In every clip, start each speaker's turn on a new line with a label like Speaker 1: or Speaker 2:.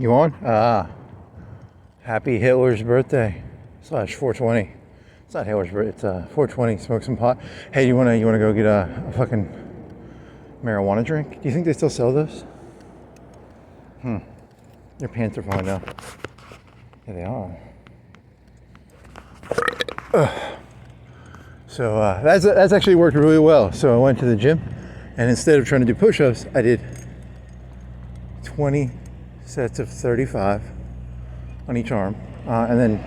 Speaker 1: You on? Happy Hitler's birthday / 420. It's not Hitler's birthday. It's 420. Smoke some pot. Hey, you wanna go get a fucking marijuana drink? Do you think they still sell those? Your pants are falling down. Yeah, they are. So that's actually worked really well. So I went to the gym, and instead of trying to do push-ups, I did 20 sets of 35 on each arm, and then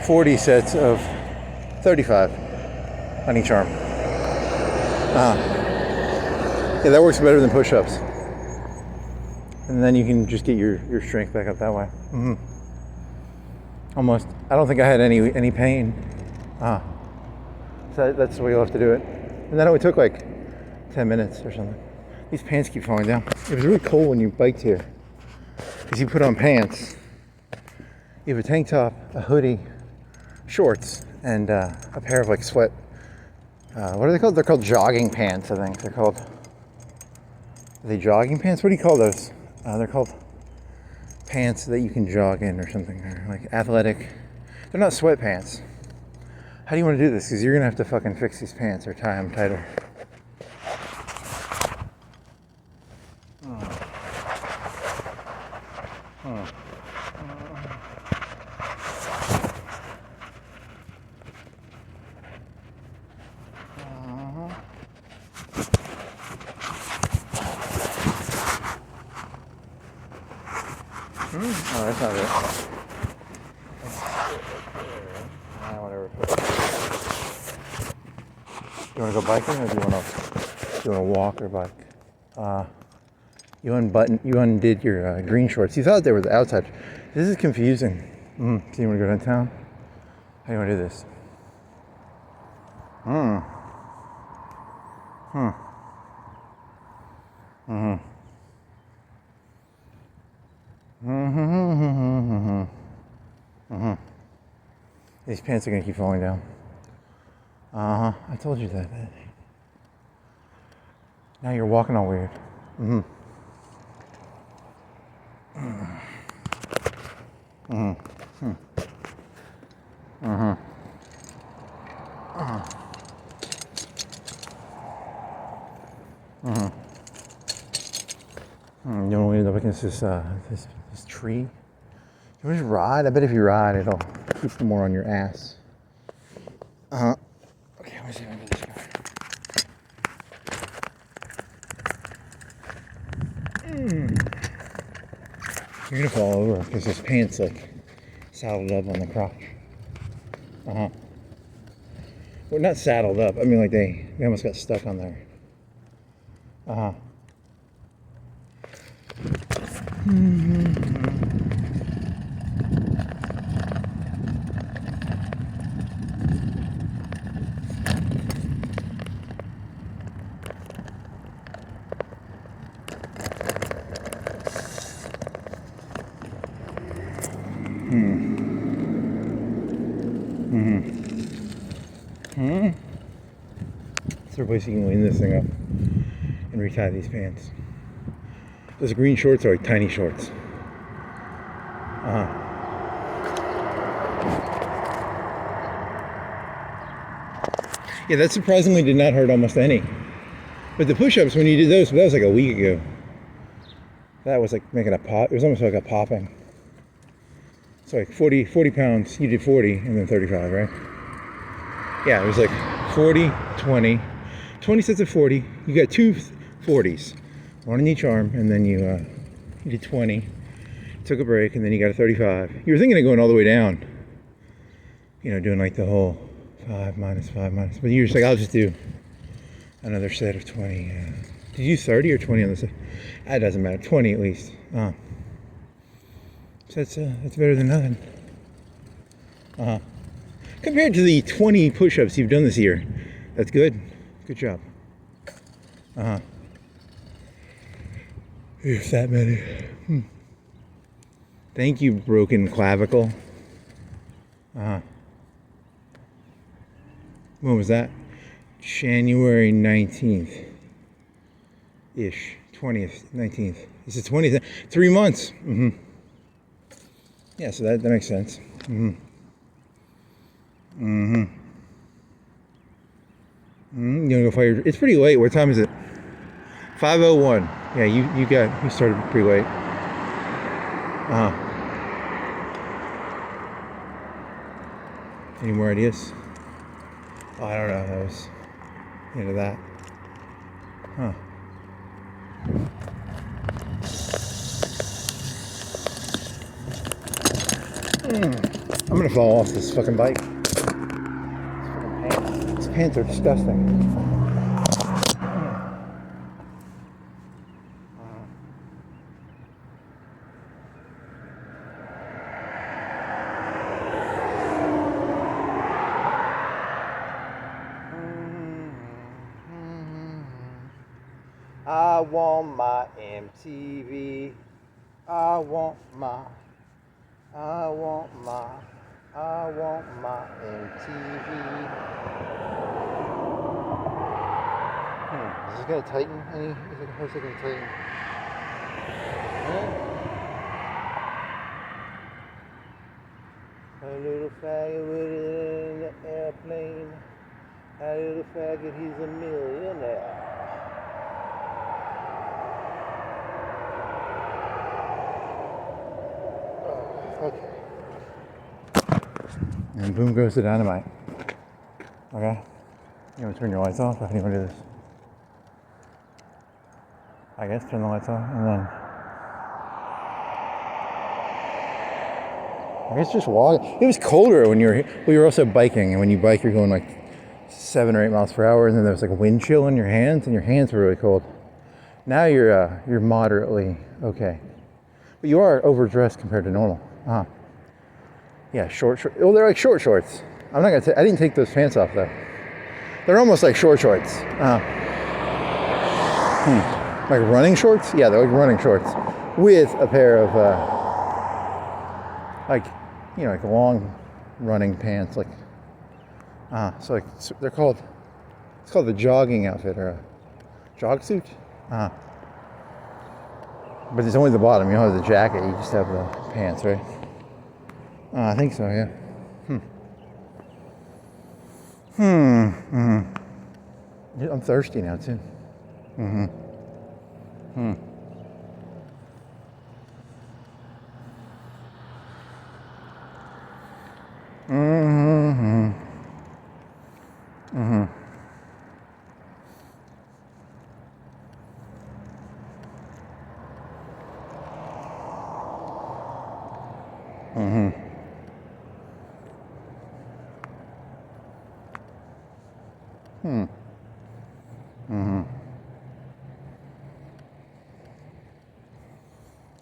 Speaker 1: 40 sets of 35 on each arm. Yeah, that works better than push-ups. And then you can just get your strength back up that way. Almost. I don't think I had any pain. So that's the way you'll have to do it. And that only took like 10 minutes or something. These pants keep falling down. It was really cold when you biked here, because you put on pants. You have a tank top, a hoodie, shorts, and a pair of like sweat. What are they called? They're called jogging pants, I think. Are they jogging pants? What do you call those? They're called pants that you can jog in or something. They're like athletic. They're not sweatpants. How do you want to do this? Because you're going to have to fucking fix these pants or tie them tighter. Oh, that's not it. Whatever. You want to go biking, or do you want to walk or bike? You undid your green shorts. You thought they were the outside. This is confusing. So you want to go downtown? How do you want to do this? These pants are gonna keep falling down. I told you that. Now you're walking all weird. You don't end up against this tree. You want to just ride? I bet if you ride, it'll keep more on your ass. Okay, let me see if I can get this guy. You're gonna fall over because his pants like saddled up on the crotch. Well, not saddled up. I mean, like they almost got stuck on there. Is there a place you can lean this thing up and retie these pants? Those green shorts are like tiny shorts. Yeah, that surprisingly did not hurt almost any. But the push-ups, when you did those, that was like a week ago. That was like making a pop. It was almost like a popping. So like 40 pounds, you did 40 and then 35, right? Yeah, it was like 40, 20 sets of 40. You got two 40s, one in each arm, and then you did 20, took a break, and then you got a 35. You were thinking of going all the way down, doing like the whole 5 minus, but you were just like, I'll just do another set of 20. Did you do 30 or 20 on the set? That doesn't matter, 20 at least. So that's better than nothing. Compared to the 20 push-ups you've done this year, that's good. Good job. If that many. Thank you, broken clavicle. When was that? January 19th. Ish. 20th, 19th. It's the 20th. 3 months. Yeah, so that makes sense. Mm-hmm. Mm-hmm. Mm-hmm. You wanna go fire? It's pretty late. What time is it? 5:01. Yeah, you started pretty late. Uh-huh. Any more ideas? Oh, I don't know. That was the end of that. Huh. I'm gonna fall off this fucking bike. These pants are disgusting. I want my MTV. I want my MTV. Is this gonna tighten any? How's it gonna tighten? A little faggot with it in the airplane. A little faggot, he's a millionaire. Okay. And boom goes the dynamite. Okay. You want to turn your lights off? How do you want to do this? I guess turn the lights off and then I guess just walk. It was colder when we were also biking, and when you bike you're going like 7 or 8 miles per hour, and then there was like a wind chill in your hands, and your hands were really cold. Now you're moderately okay. But you are overdressed compared to normal. Yeah, short. Well, they're like short shorts. I'm not gonna. I didn't take those pants off though. They're almost like short shorts. Like running shorts? Yeah, they're like running shorts with a pair of like long running pants. Like so they're called. It's called the jogging outfit or a jog suit. But it's only the bottom. You don't have the jacket. You just have the pants, right? I think so. Yeah. I'm thirsty now too.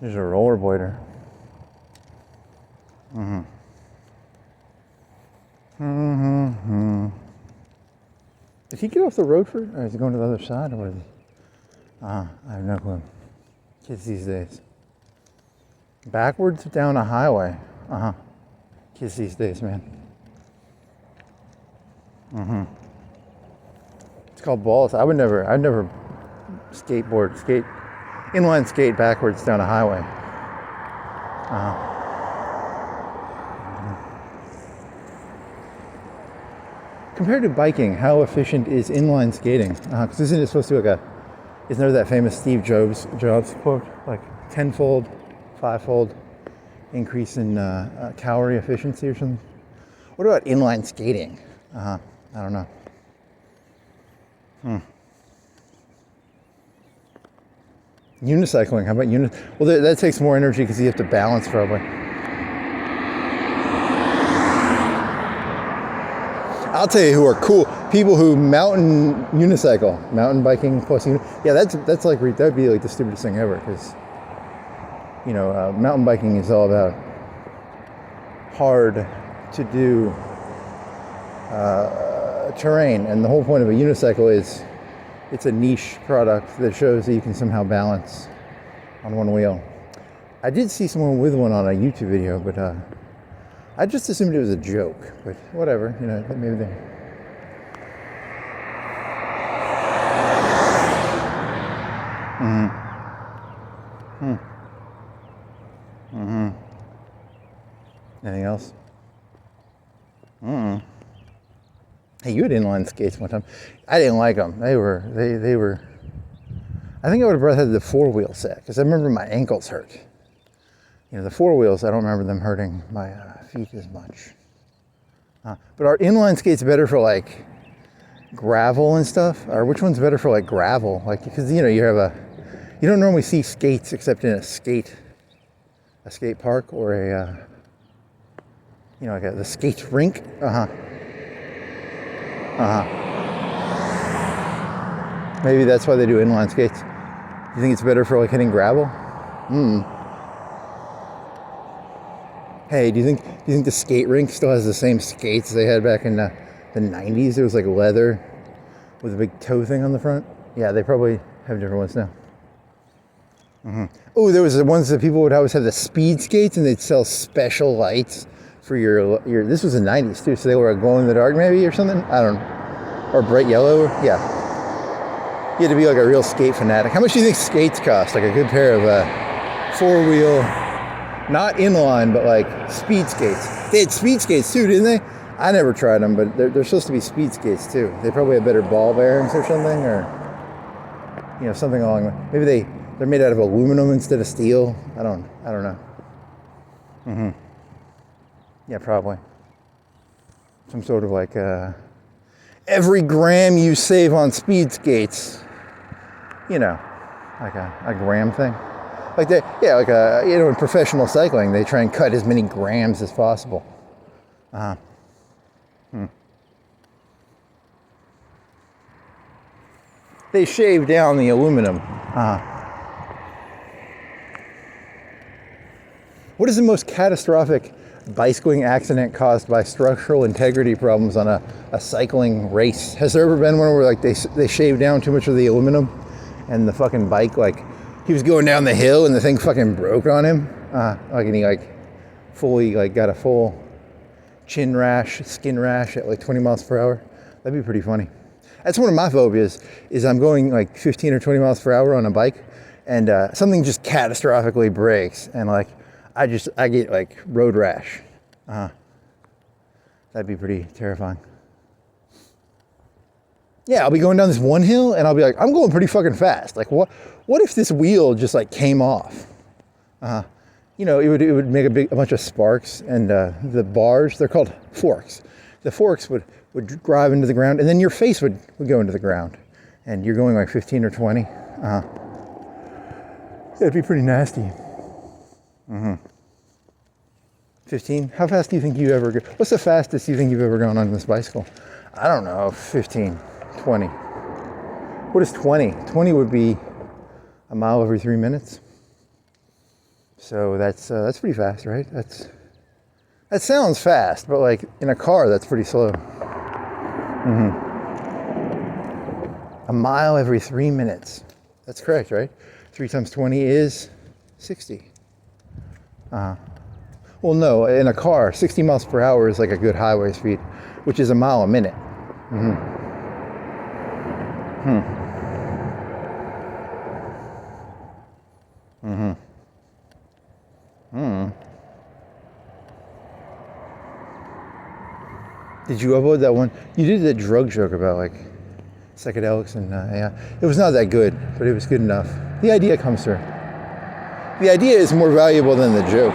Speaker 1: There's a rollerblader. Did he get off the road or is he going to the other side, or what is he? I have no clue. Kids these days. Backwards down a highway. Kids these days, man. It's called balls. I'd never inline skate backwards down a highway. Compared to biking, how efficient is inline skating? Because isn't it supposed to be isn't there that famous Steve Jobs quote, like tenfold, fivefold increase in calorie efficiency or something? What about inline skating? I don't know. Unicycling, how about well, that takes more energy because you have to balance probably. I'll tell you who are cool people who mountain biking plus yeah, that's like that'd be like the stupidest thing ever, because mountain biking is all about hard to do terrain, and the whole point of a unicycle is it's a niche product that shows that you can somehow balance on one wheel. I did see someone with one on a YouTube video, but I just assumed it was a joke, but whatever, maybe they... Anything else? Hey, you had inline skates one time. I didn't like them. They were. I think I would have rather had the 4-wheel set because I remember my ankles hurt. You know, the 4-wheels, I don't remember them hurting my feet as much. But are inline skates better for like gravel and stuff? Or which one's better for like gravel? Like, because you know, you don't normally see skates except in a skate park or a, you know, like the skate rink. Maybe that's why they do inline skates. You think it's better for like hitting gravel? Hey, do you think the skate rink still has the same skates they had back in the 90s? It was like leather with a big toe thing on the front. Yeah, they probably have different ones now. Oh, there was the ones that people would always have the speed skates, and they'd sell special lights for your. This was the 90s too, so they were glow in the dark maybe or something. I don't know, or bright yellow. Yeah, you had to be like a real skate fanatic. How much do you think skates cost? Like a good pair of 4-wheel, not inline, but like speed skates. They had speed skates too, didn't they? I never tried them, but they're supposed to be speed skates too. They probably have better ball bearings or something, or you know, something along. Maybe they're made out of aluminum instead of steel. I don't know. Yeah, probably. Some sort of like every gram you save on speed skates, you know, like a gram thing. Like like you know, in professional cycling, they try and cut as many grams as possible. They shave down the aluminum. What is the most catastrophic bicycling accident caused by structural integrity problems on a cycling race? Has there ever been one where like they shaved down too much of the aluminum and the fucking bike, like he was going down the hill and the thing fucking broke on him? Like, and he like fully like got a full skin rash at like 20 miles per hour. That'd be pretty funny. That's one of my phobias, is I'm going like 15 or 20 miles per hour on a bike and something just catastrophically breaks and like I get like road rash. That'd be pretty terrifying. Yeah, I'll be going down this one hill and I'll be like, I'm going pretty fucking fast. Like what if this wheel just like came off? You know, it would make a bunch of sparks, and the bars, they're called forks. The forks would drive into the ground, and then your face would go into the ground, and you're going like 15 or 20. That'd be pretty nasty. 15? How fast do you think you ever go? What's the fastest you think you've ever gone on this bicycle? I don't know, 15, 20. What is 20? 20 would be a mile every 3 minutes. So that's pretty fast, right? That sounds fast, but like in a car, that's pretty slow. A mile every 3 minutes. That's correct, right? 3 times 20 is 60. Well, no, in a car, 60 miles per hour is like a good highway speed, which is a mile a minute. Did you upload that one? You did the drug joke about like psychedelics and yeah, it was not that good, but it was good enough. The idea comes through. The idea is more valuable than the joke.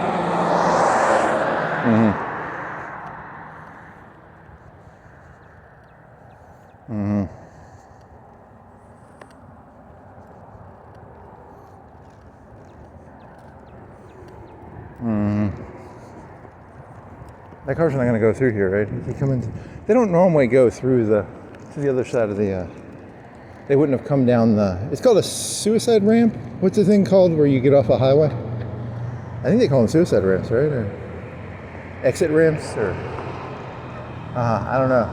Speaker 1: That car's not going to go through here, right? If you come in, they don't normally go through to the other side of the. They wouldn't have come down the. It's called a suicide ramp. What's the thing called where you get off a highway? I think they call them suicide ramps, right? Or exit ramps, or I don't know.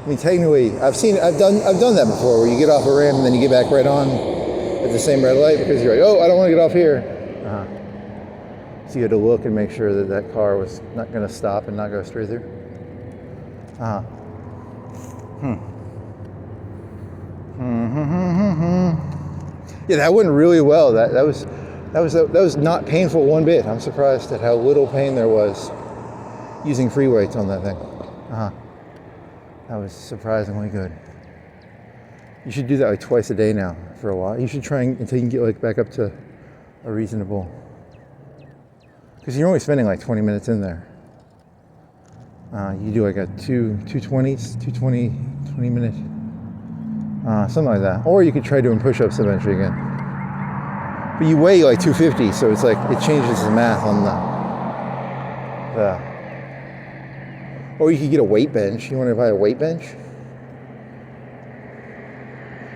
Speaker 1: I mean, technically, I've done that before, where you get off a ramp and then you get back right on at the same red light because you're like, oh, I don't want to get off here. So you had to look and make sure that that car was not going to stop and not go straight through. Yeah, that went really well. That was That was not painful one bit. I'm surprised at how little pain there was using free weights on that thing. That was surprisingly good. You should do that like twice a day now for a while. You should try until you can get like back up to a reasonable. Because you're only spending like 20 minutes in there. You do like a 20 minute, something like that. Or you could try doing push-ups eventually again. But you weigh like 250, so it's like it changes the math on the. Or you could get a weight bench. You want to buy a weight bench?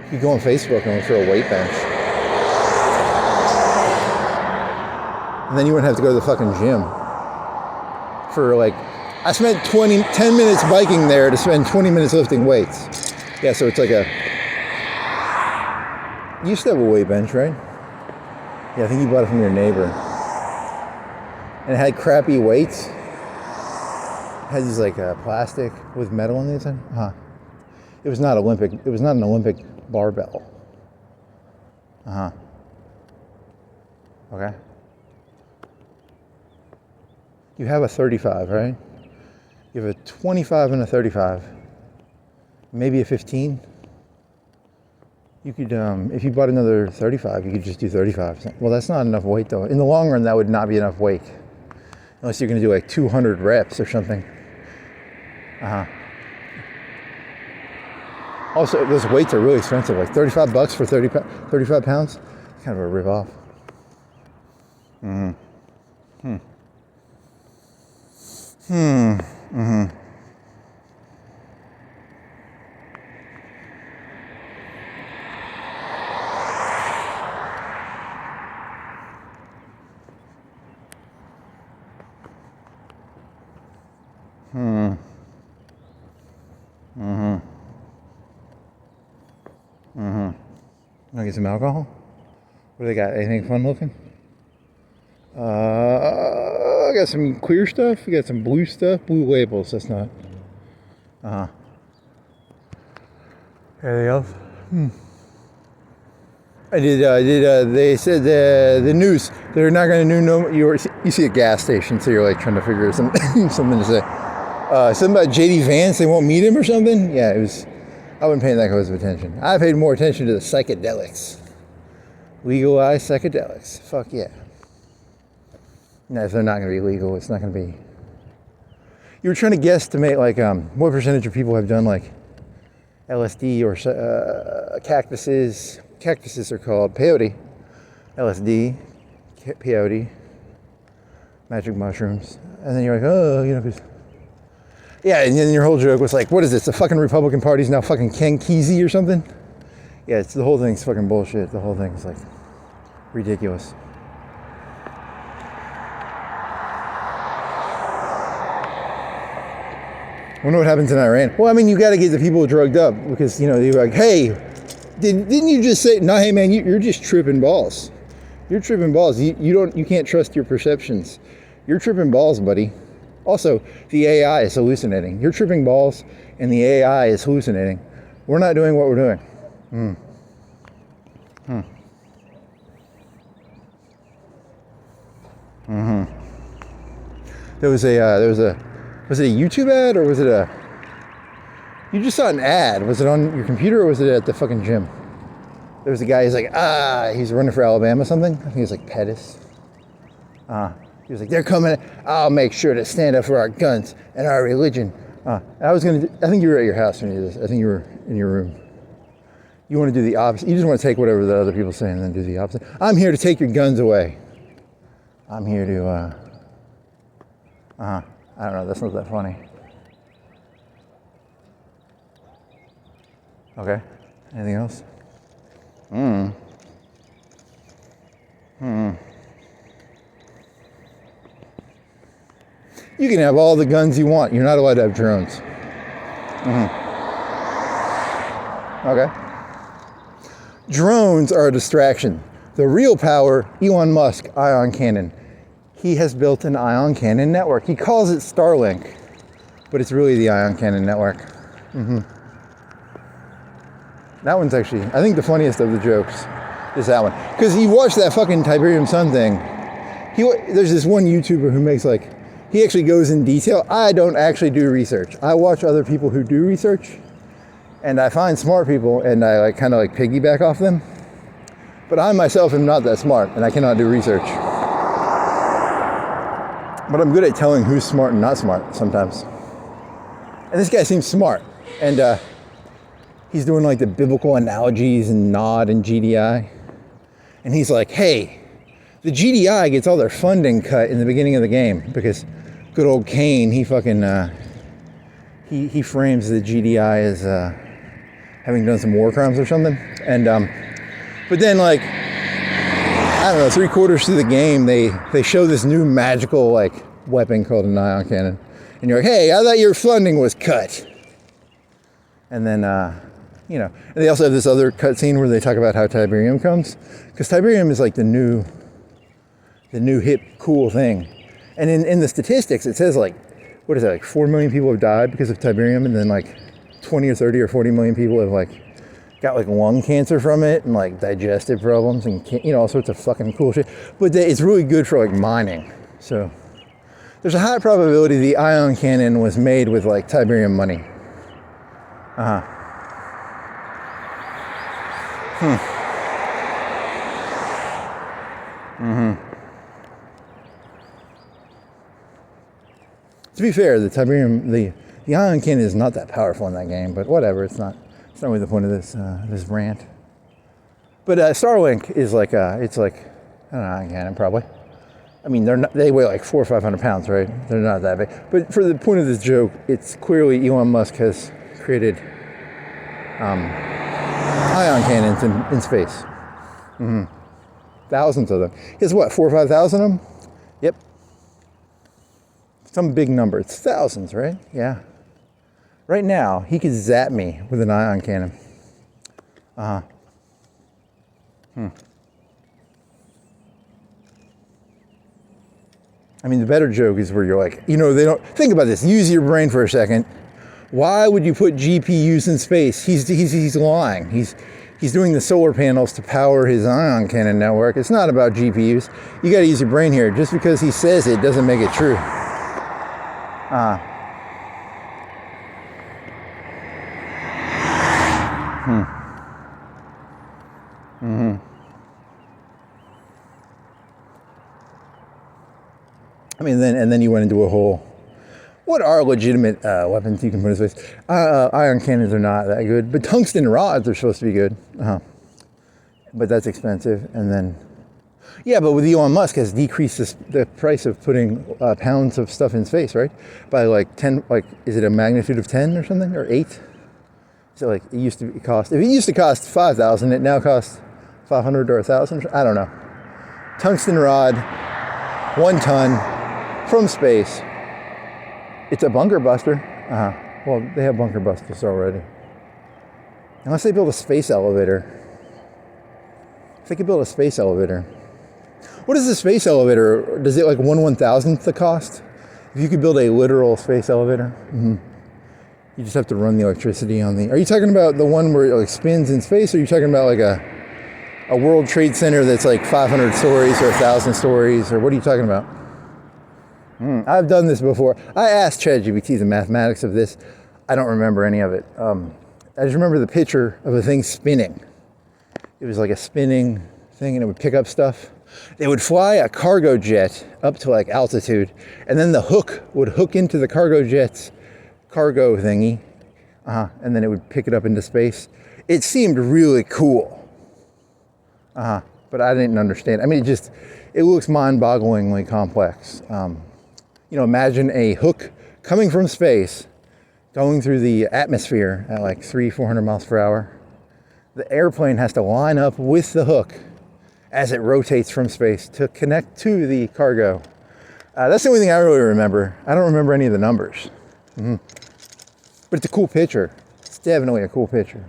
Speaker 1: You could go on Facebook and look for a weight bench. And then you wouldn't have to go to the fucking gym. For like, I spent 10 minutes biking there to spend 20 minutes lifting weights. Yeah, so it's like you used to have a weight bench, right? Yeah, I think you bought it from your neighbor. And it had crappy weights. It had these like plastic with metal on the inside. It was not Olympic. It was not an Olympic barbell. Okay. You have a 35, right? You have a 25 and a 35. Maybe a 15. You could, if you bought another 35, you could just do 35. Well, that's not enough weight though. In the long run, that would not be enough weight. Unless you're gonna do like 200 reps or something. Also, those weights are really expensive. Like $35 for 35 pounds. It's kind of a rip-off. Want to get some alcohol? What do they got? Anything fun looking? I got some clear stuff. We got some blue stuff. Blue labels. That's not. Anything else? They said the news. They're not going to know. You see a gas station, so you're like trying to figure something to say. Something about JD Vance. They won't meet him or something. Yeah, it was. I wasn't paying that close of attention. I paid more attention to the psychedelics. Legalize psychedelics. Fuck yeah. Now, if they're not going to be legal, it's not going to be. You were trying to guesstimate like what percentage of people have done like LSD or cactuses. Cactuses are called peyote, LSD, peyote, magic mushrooms, and then you're like, oh, you know, 'cause yeah, and then your whole joke was like, what is this? The fucking Republican Party's now fucking Ken Kesey or something? Yeah, the whole thing's fucking bullshit. The whole thing's like ridiculous. I wonder what happens in Iran. Well, I mean, you got to get the people drugged up because, you know, they're like, hey, didn't you just say, no, hey man, you're just tripping balls. You're tripping balls. You can't trust your perceptions. You're tripping balls, buddy. Also, the AI is hallucinating. You're tripping balls, and the AI is hallucinating. We're not doing what we're doing. Was it a YouTube ad or was it you just saw an ad. Was it on your computer or was it at the fucking gym? There was a guy, he's like, he's running for Alabama or something. I think he was like Pettis. He was like, they're coming. I'll make sure to stand up for our guns and our religion. I think you were at your house when you did this. I think you were in your room. You want to do the opposite. You just want to take whatever the other people say and then do the opposite. I'm here to take your guns away. I'm here to, I don't know. That's not that funny. Okay. Anything else? You can have all the guns you want. You're not allowed to have drones. Okay. Drones are a distraction. The real power, Elon Musk, ion cannon. He has built an ion cannon network. He calls it Starlink, but it's really the ion cannon network. That one's actually, I think, the funniest of the jokes. Just that one. Because you watch that fucking Tiberium Sun thing. There's this one YouTuber who makes like, he actually goes in detail. I don't actually do research. I watch other people who do research, and I find smart people, and I like kind of like piggyback off them. But I myself am not that smart, and I cannot do research. But I'm good at telling who's smart and not smart sometimes. And this guy seems smart, and he's doing like the biblical analogies and Nod and GDI. And he's like, hey, the GDI gets all their funding cut in the beginning of the game because good old Cain, he fucking, he frames the GDI as having done some war crimes or something. And, but then like, I don't know, 3/4 through the game, they show this new magical like weapon called an ion cannon. And you're like, hey, I thought your funding was cut. And then, you know, and they also have this other cutscene where they talk about how Tiberium comes. Because Tiberium is like the new hip, cool thing. And in the statistics, it says like, what is it, like 4 million people have died because of Tiberium, and then like 20 or 30 or 40 million people have like got like lung cancer from it and like digestive problems and, you know, all sorts of fucking cool shit. But it's really good for like mining. So there's a high probability the ion cannon was made with like Tiberium money. To be fair, the Tiberium, the ion cannon is not that powerful in that game, but whatever, it's not really the point of this this rant. But Starlink is like it's like, I don't know, ion cannon probably. I mean, they weigh like 400 or 500 pounds, right? They're not that big. But for the point of this joke, it's clearly Elon Musk has created ion cannons in space. Thousands of them. He has what, 4,000 or 5,000 of them? Yep. Some big number. It's thousands, right? Yeah. Right now, he could zap me with an ion cannon. I mean, the better joke is where you're like, you know, they don't think about this. Use your brain for a second. Why would you put GPUs in space? He's lying. He's doing the solar panels to power his ion cannon network. It's not about GPUs. You got to use your brain here. Just because he says it doesn't make it true. I mean, then you went into a whole, what are legitimate weapons you can put in space? Ion cannons are not that good, but tungsten rods are supposed to be good. But that's expensive. And then, yeah, but with Elon Musk has decreased the price of putting pounds of stuff in space, right? By like 10, like, is it a magnitude of 10 or something, or 8? So like, it used to cost, if it used to cost 5,000, it now costs 500 or 1,000, I don't know. Tungsten rod, 1 ton, from space. It's a bunker buster. Well, they have bunker busters already. Unless they build a space elevator. If they could build a space elevator. What is a space elevator? Does it like 1/1000th the cost? If you could build a literal space elevator, you just have to run the electricity on the. Are you talking about the one where it like spins in space, or are you talking about like a World Trade Center that's like 500 stories or 1,000 stories, or what are you talking about? I've done this before. I asked ChatGPT the mathematics of this. I don't remember any of it. I just remember the picture of a thing spinning. It was like a spinning thing, and it would pick up stuff. They would fly a cargo jet up to like altitude, and then the hook would hook into the cargo jet's cargo thingy, and then it would pick it up into space. It seemed really cool, but I didn't understand. I mean, it looks mind-bogglingly complex. You know, imagine a hook coming from space, going through the atmosphere at like 300-400 miles per hour. The airplane has to line up with the hook as it rotates from space to connect to the cargo. That's the only thing I really remember. I don't remember any of the numbers. But it's a cool picture. It's definitely a cool picture.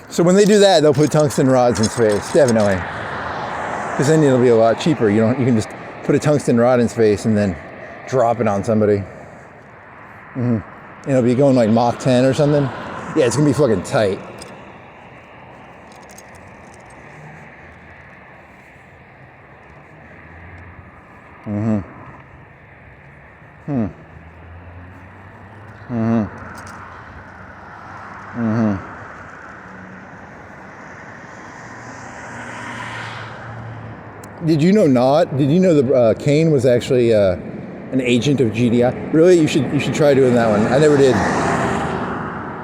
Speaker 1: So when they do that, they'll put tungsten rods in space, definitely. Because then it'll be a lot cheaper. You can just put a tungsten rod in space and then drop it on somebody. And it'll be going like Mach 10 or something. Yeah, it's gonna be fucking tight. Mm-hmm. Hmm. Mm-hmm. Mm-hmm. Did you know not? Did you know the Kane was actually an agent of GDI? Really? You should try doing that one. I never did.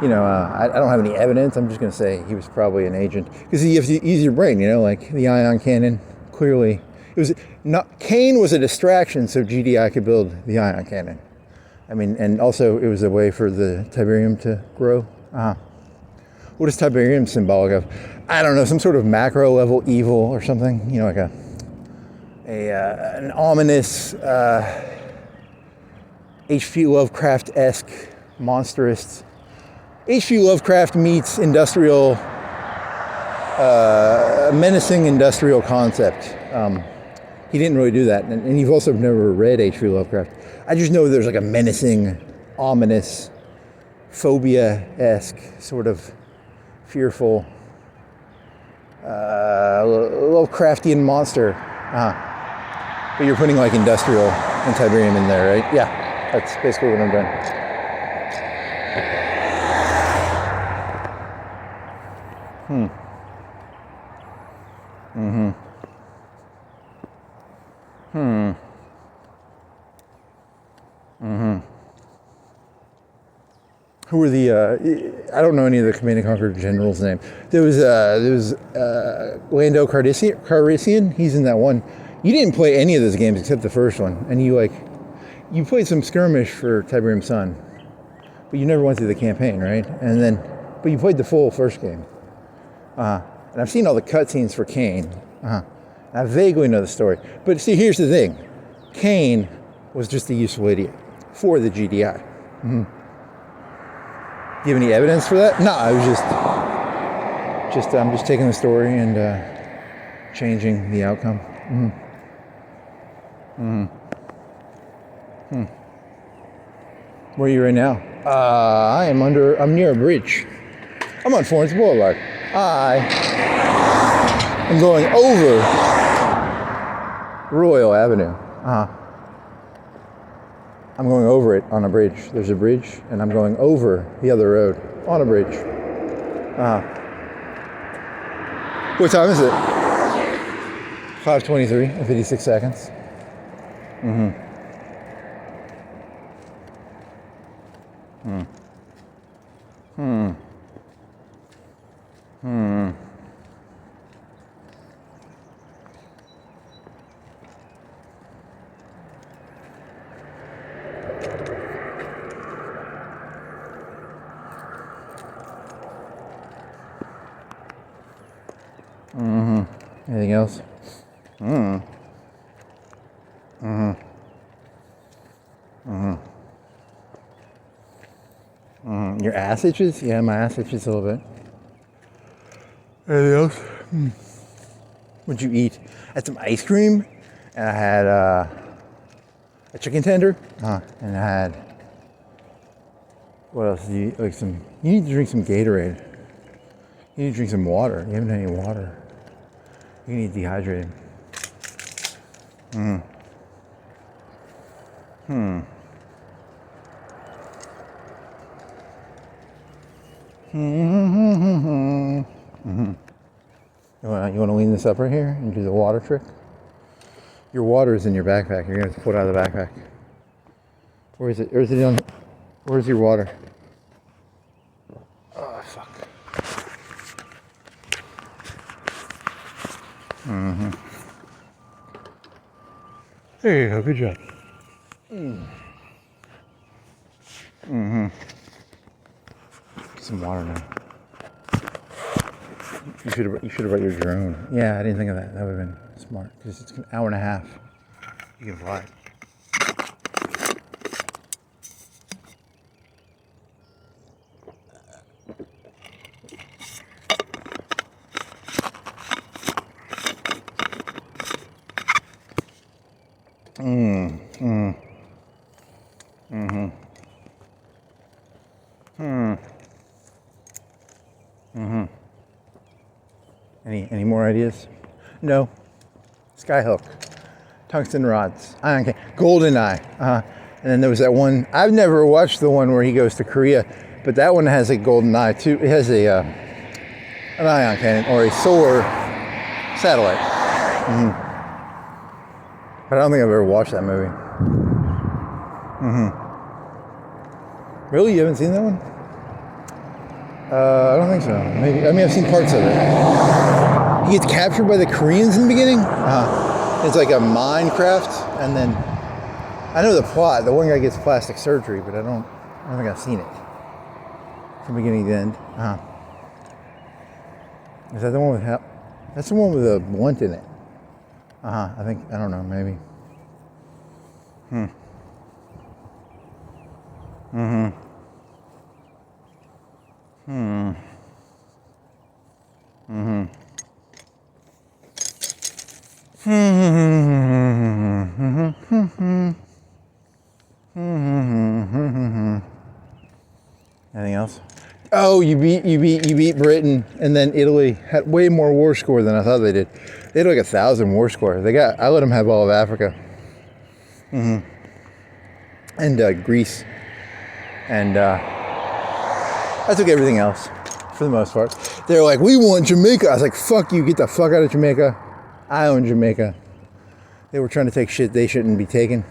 Speaker 1: You know, I don't have any evidence. I'm just going to say he was probably an agent because you have to use your brain. You know, like the ion cannon. Clearly, it was not. Kane was a distraction, so GDI could build the ion cannon. I mean, and also it was a way for the Tiberium to grow. What is Tiberium symbolic of? I don't know, some sort of macro level evil or something. You know, like an ominous H.P. Lovecraft-esque monstrous. H.P. Lovecraft meets industrial, menacing industrial concept. He didn't really do that, and you've also never read H.P. Lovecraft. I just know there's like a menacing, ominous, phobia-esque sort of fearful, Lovecraftian monster. But you're putting like industrial and Tiberium in there, right? Yeah, that's basically what I'm doing. Who were the? I don't know any of the Command and Conquer generals' name. There was Lando Calrissian. He's in that one. You didn't play any of those games except the first one, and you played some skirmish for Tiberium Sun, but you never went through the campaign, right? But you played the full first game. And I've seen all the cutscenes for Kane. And I vaguely know the story. But see, here's the thing: Kane was just a useful idiot for the GDI. Mm-hmm. Do you have any evidence for that? No, I was I'm just taking the story and changing the outcome. Mm-hmm. Mm-hmm. Where are you right now? I'm near a bridge. I'm on Florence Boulevard. I'm going over Royal Avenue. I'm going over it on a bridge. There's a bridge, and I'm going over the other road on a bridge. What time is it? 5:23 and 56 seconds. Mm-hmm. Hmm. Hmm. Hmm. Mm-hmm. Anything else? Mm. Mm-hmm. Mm-hmm. Mm. Your ass itches? Yeah, my ass itches a little bit. Anything else? What'd you eat? I had some ice cream, and I had a chicken tender, and I had, what else? You need to drink some Gatorade. You need to drink some water. You haven't had any water. You need dehydrated. Hmm. Hmm. Mm-hmm. Mm-hmm. You want to lean this up right here and do the water trick? Your water is in your backpack. You're going to have to pull it out of the backpack. Where is it? Or is it on? Where's your water? Oh, fuck. Mm-hmm. There you go. Good job. Mm-hmm. Some water now. You should have brought your drone. Yeah, I didn't think of that. That would have been smart because it's an hour and a half. You can fly. Any more ideas? No. Skyhook. Tungsten rods. Ion cane. Golden eye. And then there was that one. I've never watched the one where he goes to Korea, but that one has a golden eye too. It has a an ion cannon or a solar satellite. But I don't think I've ever watched that movie. Really? You haven't seen that one? I don't think so. Maybe. I mean, I've seen parts of it. He gets captured by the Koreans in the beginning. It's like a Minecraft, and then I know the plot. The one guy gets plastic surgery, but I don't think I've seen it from beginning to end. Is that the one with that's the one with a blunt in it? I don't know, maybe. Anything else? Oh, you beat Britain, and then Italy had way more war score than I thought they did. They had like 1,000 war score. I let them have all of Africa, and Greece, and I took everything else for the most part. They're like, we want Jamaica. I was like, fuck you, get the fuck out of Jamaica. I own Jamaica. They were trying to take shit they shouldn't be taking.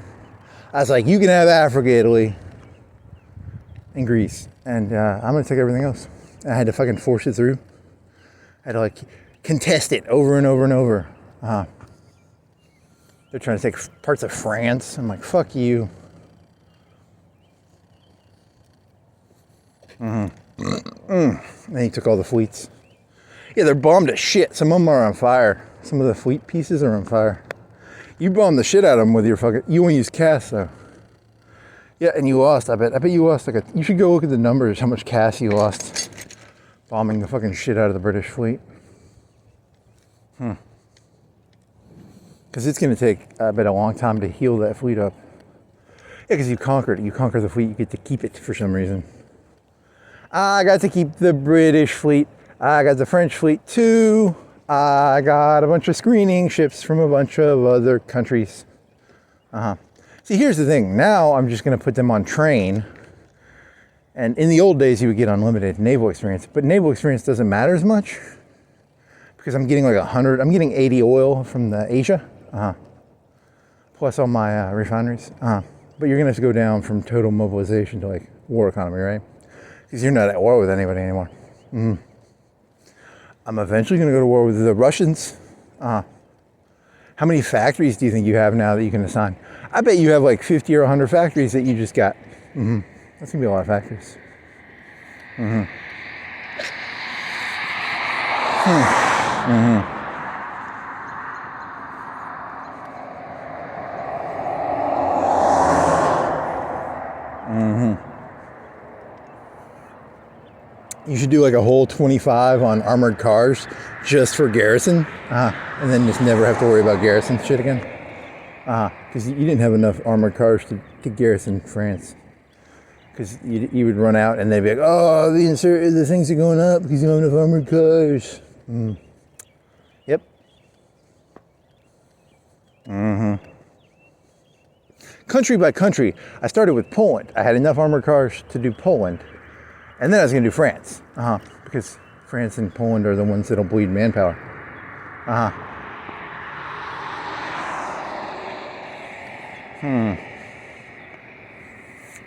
Speaker 1: I was like, you can have Africa, Italy, and Greece, and I'm gonna take everything else. I had to fucking force it through. I had to like contest it over and over and over. They're trying to take parts of France. I'm like, fuck you. Then he took all the fleets. Yeah, they're bombed to shit. Some of them are on fire. Some of the fleet pieces are on fire. You bombed the shit out of them with your fucking... You won't use CAS, though. Yeah, and you lost, I bet. I bet you lost like a... You should go look at the numbers, how much CAS you lost bombing the fucking shit out of the British fleet. Because it's going to take, I bet, a long time to heal that fleet up. Yeah, because you conquered it. You conquer the fleet, you get to keep it for some reason. I got to keep the British fleet. I got the French fleet too. I got a bunch of screening ships from a bunch of other countries. See, here's the thing. Now I'm just going to put them on train. And in the old days, you would get unlimited naval experience. But naval experience doesn't matter as much because I'm getting like 100. I'm getting 80 oil from the Asia. Plus all my refineries. But you're going to have to go down from total mobilization to like war economy, right? Because you're not at war with anybody anymore. I'm eventually going to go to war with the Russians. How many factories do you think you have now that you can assign? I bet you have like 50 or 100 factories that you just got. That's going to be a lot of factories. You should do like a whole 25 on armored cars just for garrison, and then just never have to worry about garrison shit again. Because you didn't have enough armored cars to garrison France. Because you would run out and they'd be like, oh, the things are going up because you don't have enough armored cars. Yep. Country by country, I started with Poland. I had enough armored cars to do Poland. And then I was going to do France, because France and Poland are the ones that'll bleed manpower.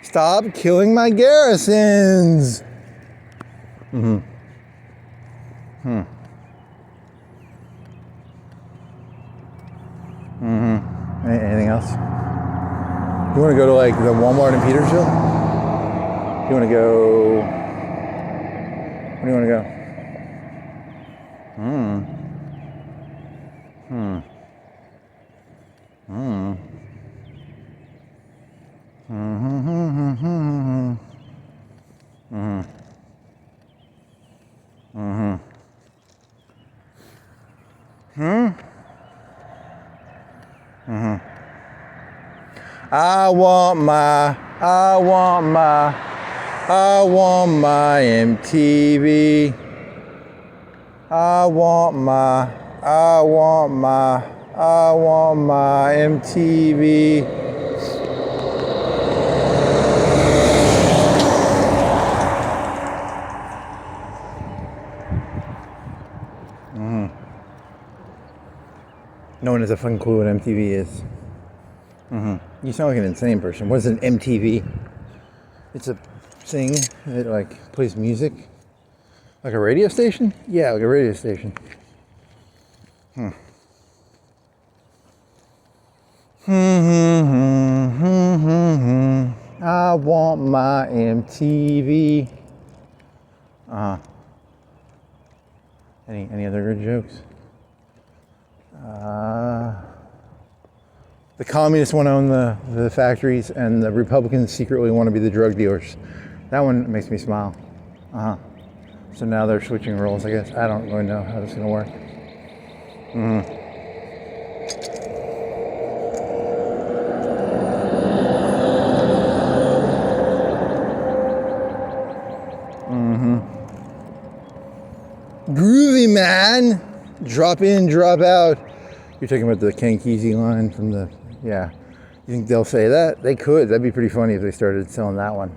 Speaker 1: Stop killing my garrisons. Anything else? You want to go to like the Walmart in Petersville? You want to go? Where do you want to go? I want my MTV. I want my I want my MTV. No one has a fucking clue what MTV is. You sound like an insane person. What is an MTV? It's a thing that like plays music. Like a radio station? Yeah, like a radio station. I want my MTV. Any other good jokes? The communists want to own the factories, and the Republicans secretly want to be the drug dealers. That one makes me smile. So now they're switching roles, I guess. I don't really know how this is going to work. Groovy, man. Drop in, drop out. You're talking about the Kankisi line from the, yeah. You think they'll say that? They could. That'd be pretty funny if they started selling that one.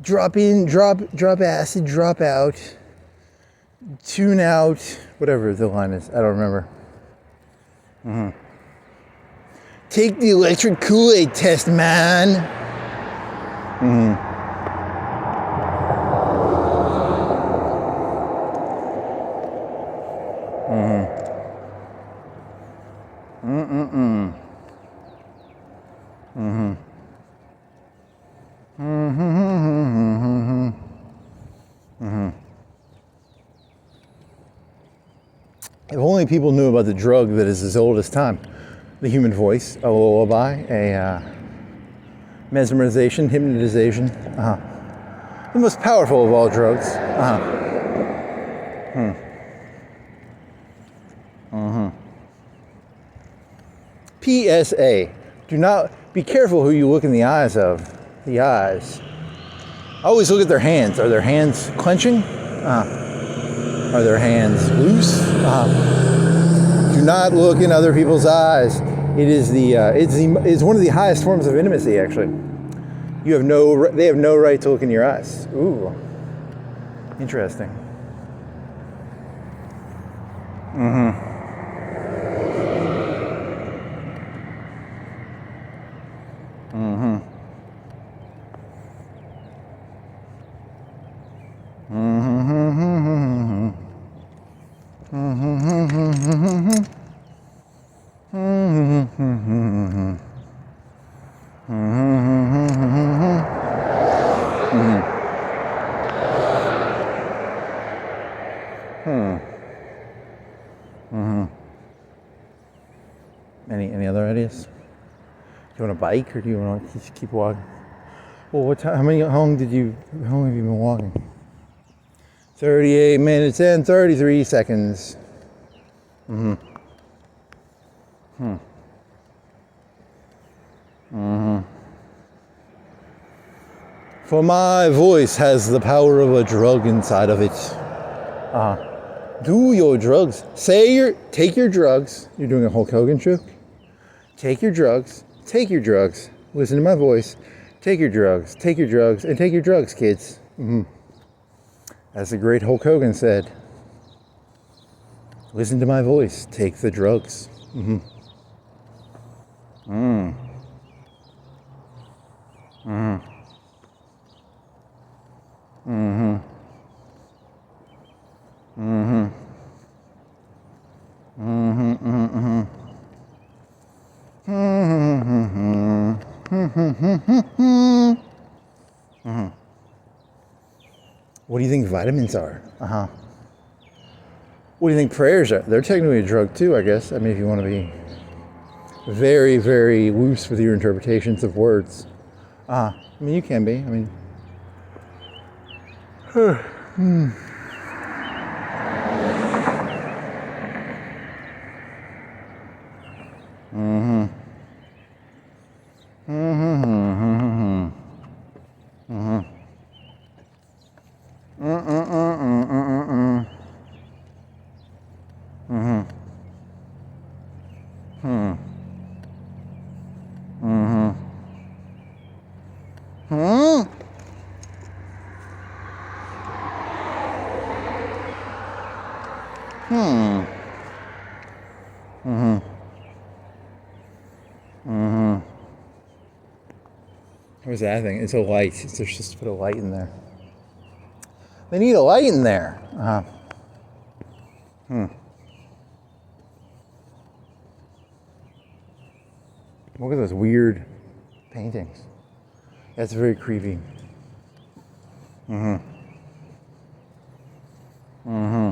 Speaker 1: Drop in, drop acid, drop out. Tune out. Whatever the line is. I don't remember. Take the electric Kool-Aid test, man. If only people knew about the drug that is as old as time. The human voice, a lullaby, a mesmerization, hypnotization. The most powerful of all drugs. PSA. Do not be careful who you look in the eyes of. The eyes. Always look at their hands. Are their hands clenching? Are their hands loose? Do not look in other people's eyes. It's one of the highest forms of intimacy, actually. They have no right to look in your eyes. Ooh, interesting. Any other ideas? Do you want a bike, or do you want to keep walking? Well, how long have you been walking? 38 minutes and 33 seconds. For my voice has the power of a drug inside of it. Do your drugs. Take your drugs. You're doing a Hulk Hogan joke? Take your drugs. Take your drugs. Listen to my voice. Take your drugs. Take your drugs. And take your drugs, kids. As the great Hulk Hogan said, listen to my voice. Take the drugs. What do you think vitamins are? What do you think prayers are? They're technically a drug too, I guess. I mean, if you want to be very, very loose with your interpretations of words. I mean, you can be. I mean, Hmm? Hmm. Mm-hmm. Mm-hmm. What's that thing? It's a light. They're just to put a light in there. They need a light in there. Uh-huh. Look at those weird paintings. That's very creepy. Mm-hmm. Mm-hmm.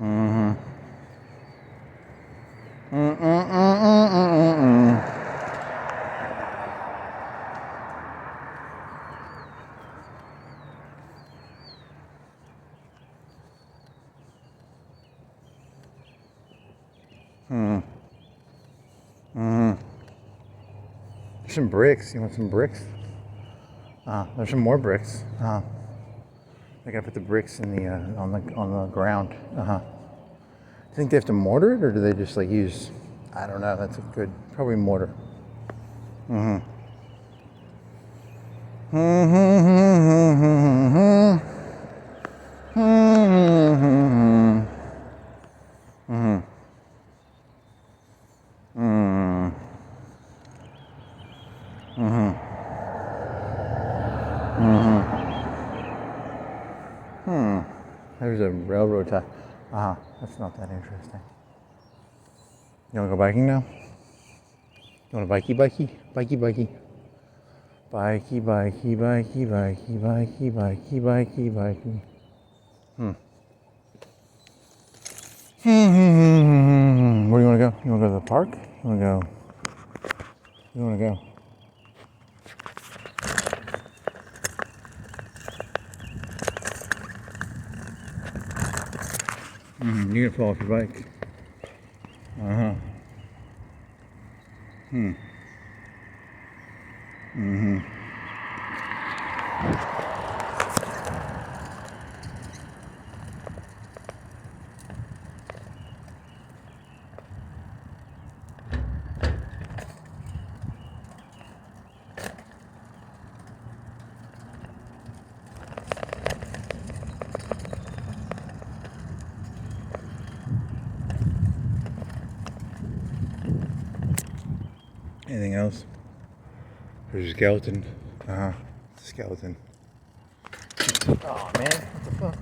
Speaker 1: Mm-hmm. Mm-mm-mm-mm-mm-mm. Mm-hmm. Mm-hmm. There's some bricks. You want some bricks? There's some more bricks. I gotta put the bricks in the on the ground. Do you think they have to mortar it, or do they just like use? I don't know. That's a good, probably mortar. Mm-hmm. Mm-hmm. Mm-hmm. Mm-hmm. Mm-hmm. Mm-hmm. Mm-hmm. There's a railroad tie. That's not that interesting. You wanna go biking now? You wanna bikey bikey? Bikey bikey. Bikey bikey bikey bikey bikey bikey bikey bikey. Where do you wanna go? You wanna go to the park? You wanna go? You wanna go? You're gonna fall off your bike. Uh-huh. Anything else? There's a skeleton. It's a skeleton. Oh man, what the fuck?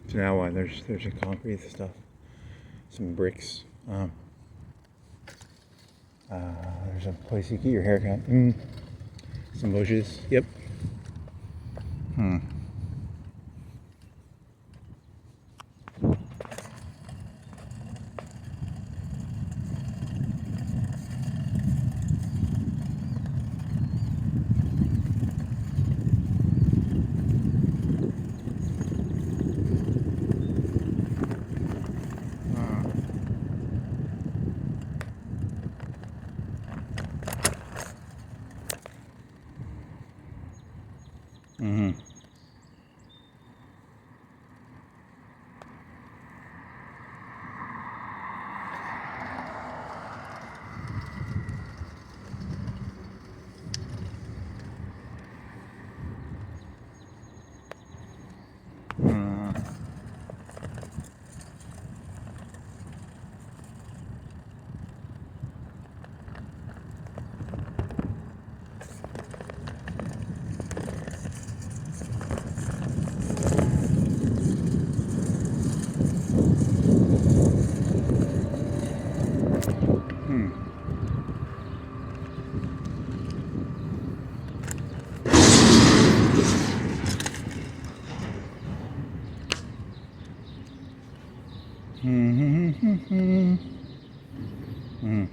Speaker 1: So now what? There's a concrete stuff, some bricks. There's a place you get your hair cut. Some bushes. Yep.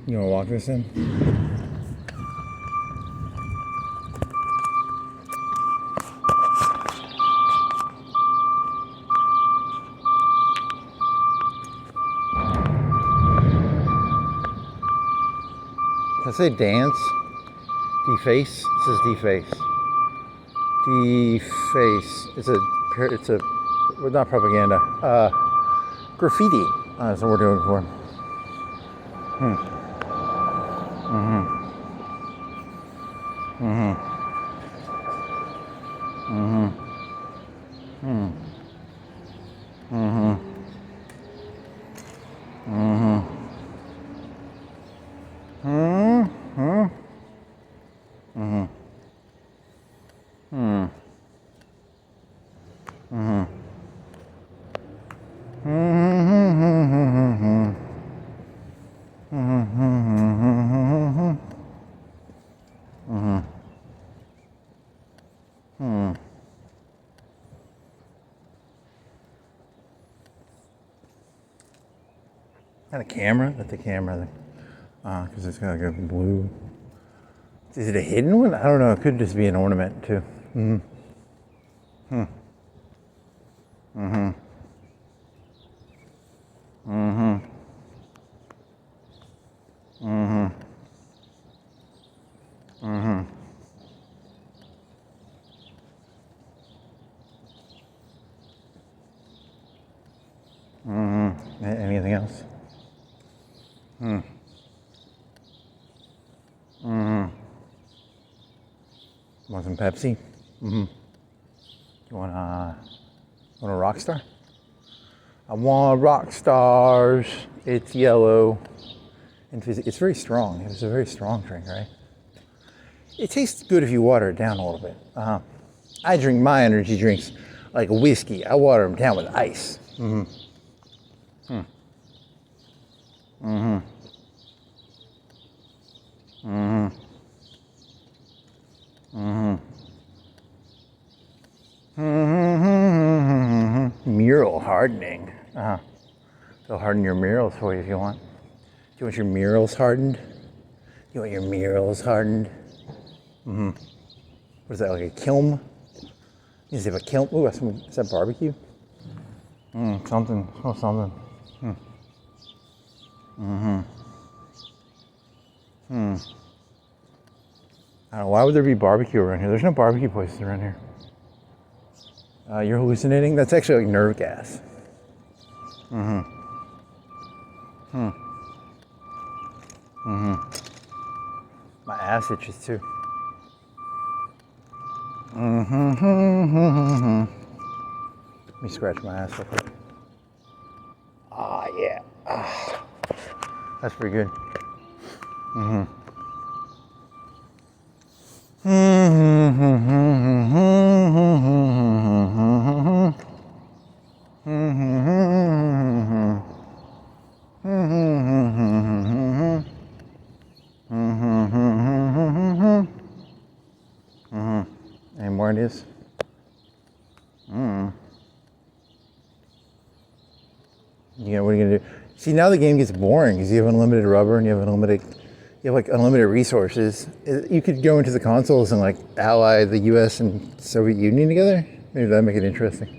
Speaker 1: You wanna walk this in? Did I say dance? Deface. This is deface. Deface. It's a well, not propaganda. Graffiti. That's what we're doing for. Not a camera, but the camera, because it's got like a blue. Is it a hidden one? I don't know. It could just be an ornament too. Anything else? Want some Pepsi? You want a rock star? I want rock stars. It's yellow. And it's very strong. It's a very strong drink, right? It tastes good if you water it down a little bit. I drink my energy drinks like whiskey. I water them down with ice. Mural hardening. They'll harden your murals for you if you want. Do you want your murals hardened? You want your murals hardened? What is that, like a kiln? Is it a kiln? Ooh, is that barbecue? Something. Oh, something. I don't know, why would there be barbecue around here? There's no barbecue places around here. You're hallucinating? That's actually like nerve gas. My ass itches too. Let me scratch my ass real quick. Yeah. That's pretty good. Any more ideas? What are you gonna do? See, now the game gets boring because you have unlimited rubber and you have like unlimited resources. You could go into the consoles and like ally the U.S. and Soviet Union together. Maybe that'd make it interesting.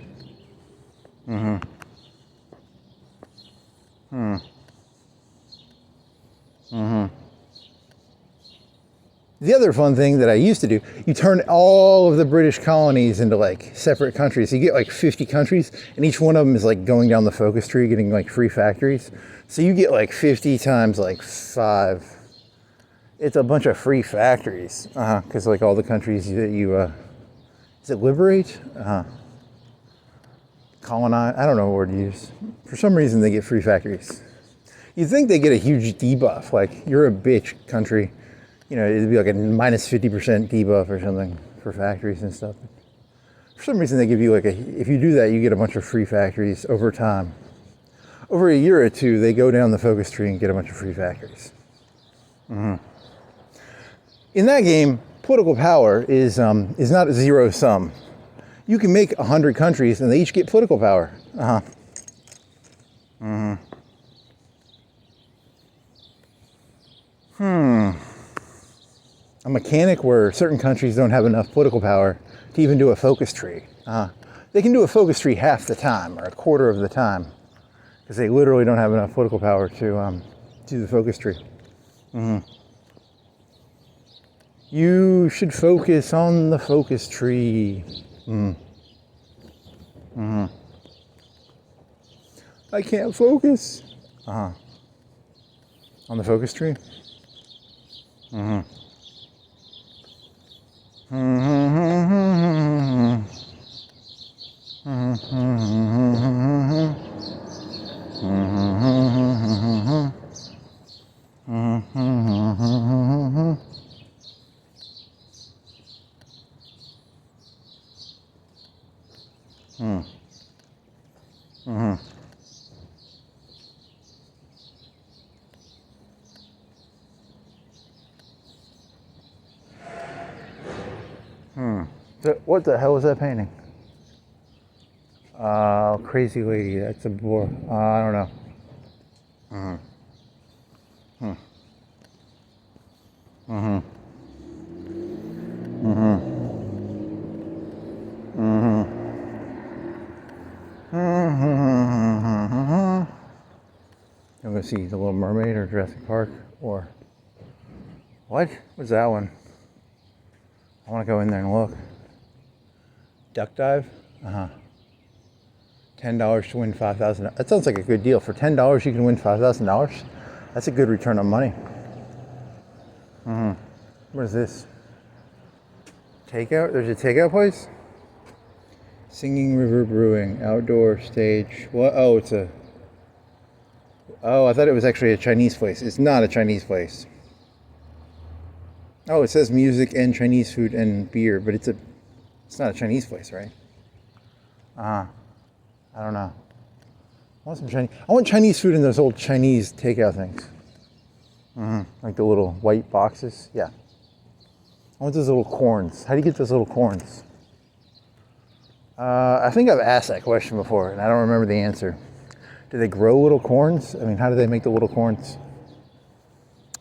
Speaker 1: The other fun thing that I used to do, you turn all of the British colonies into like separate countries. So you get like 50 countries and each one of them is like going down the focus tree, getting like free factories. So you get like 50 times like 5. It's a bunch of free factories. Because like all the countries that you, is it liberate? Colonize? I don't know what word to use. For some reason they get free factories. You'd think they get a huge debuff, like you're a bitch country. It'd be like a minus 50% debuff or something for factories and stuff. For some reason, they give you if you do that, you get a bunch of free factories over time. Over a year or two, they go down the focus tree and get a bunch of free factories. In that game, political power is not a zero sum. You can make 100 countries and they each get political power. A mechanic where certain countries don't have enough political power to even do a focus tree. They can do a focus tree half the time or a quarter of the time because they literally don't have enough political power to do the focus tree. You should focus on the focus tree. I can't focus. On the focus tree? What the hell was that painting? Crazy lady. That's a boar. I don't know. I'm gonna see The Little Mermaid or Jurassic Park or what? What's that one? I want to go in there and look. Duck dive? $10 to win $5,000. That sounds like a good deal. For $10, you can win $5,000. That's a good return on money. What is this? Takeout? There's a takeout place? Singing River Brewing, outdoor stage. What? Oh, it's a. Oh, I thought it was actually a Chinese place. It's not a Chinese place. Oh, it says music and Chinese food and beer, but it's not a Chinese place, right? I don't know. I want Chinese food in those old Chinese takeout things. Like the little white boxes. Yeah. I want those little corns. How do you get those little corns? I think I've asked that question before, and I don't remember the answer. Do they grow little corns? I mean, how do they make the little corns?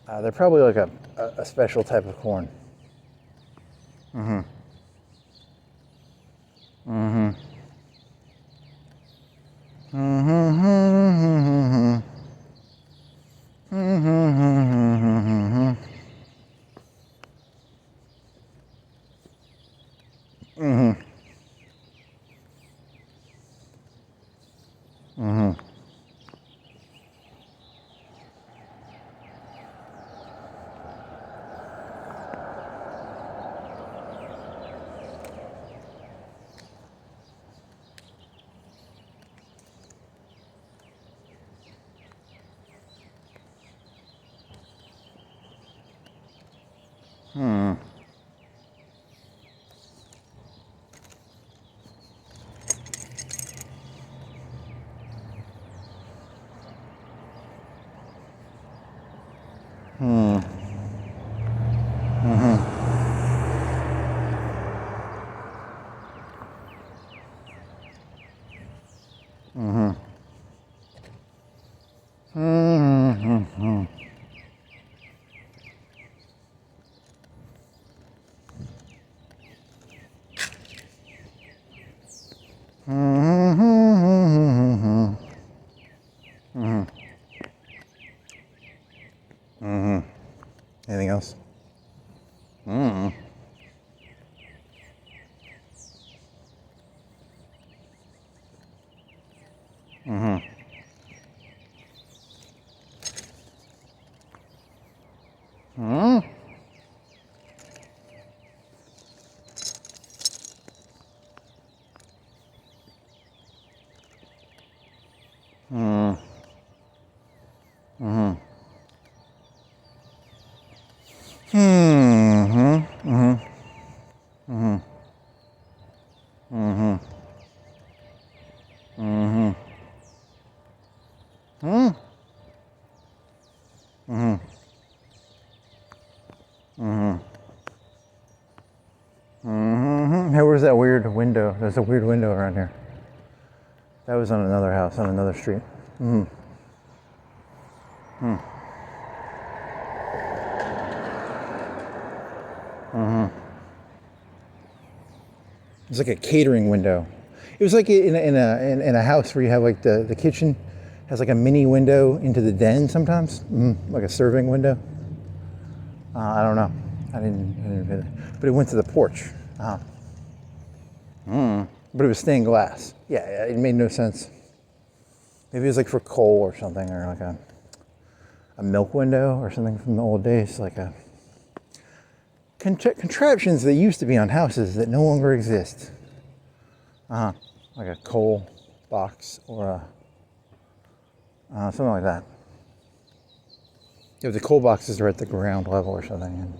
Speaker 1: They're probably like a special type of corn. Anything else? Hey, where's that weird window? There's a weird window around here. That was on another house, on another street. It's like a catering window. It was like in a house where you have like the kitchen has like a mini window into the den sometimes, like a serving window. I don't know. I didn't, but it went to the porch. But it was stained glass. Yeah, it made no sense. Maybe it was like for coal or something, or like a milk window or something from the old days, like a contraptions that used to be on houses that no longer exist. Like a coal box or something like that. If the coal boxes are at the ground level or something.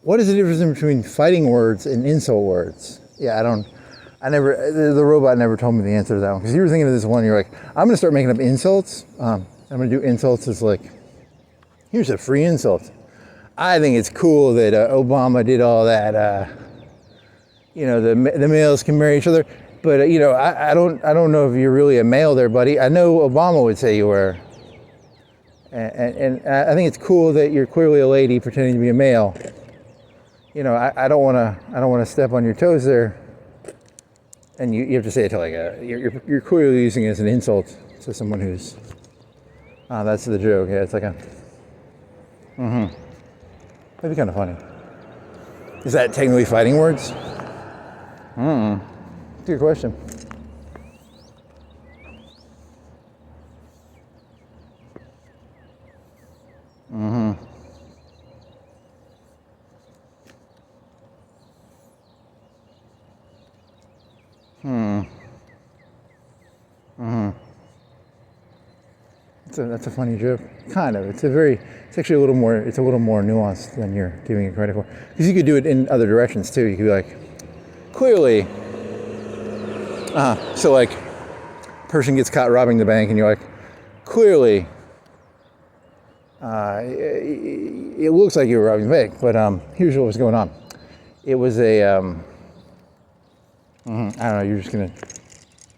Speaker 1: What is the difference between fighting words and insult words? Yeah, the robot never told me the answer to that one. Because you were thinking of this one, you're like, I'm going to start making up insults. I'm going to do insults as like, here's a free insult. I think it's cool that Obama did all that, the males can marry each other. But, I don't know if you're really a male there, buddy. I know Obama would say you were. And I think it's cool that you're clearly a lady pretending to be a male. I don't want to step on your toes there, and you have to say it to like you're clearly using it as an insult to someone who's. That's the joke. Yeah, it's like a. That'd be kind of funny. Is that technically fighting words? Good question. That's a funny joke. Kind of. It's actually a little more nuanced than you're giving it credit for. Because you could do it in other directions too. You could be like, clearly, so like, person gets caught robbing the bank and you're like, clearly, it looks like you were robbing the bank, but here's what was going on. It was a, I don't know, you're just going to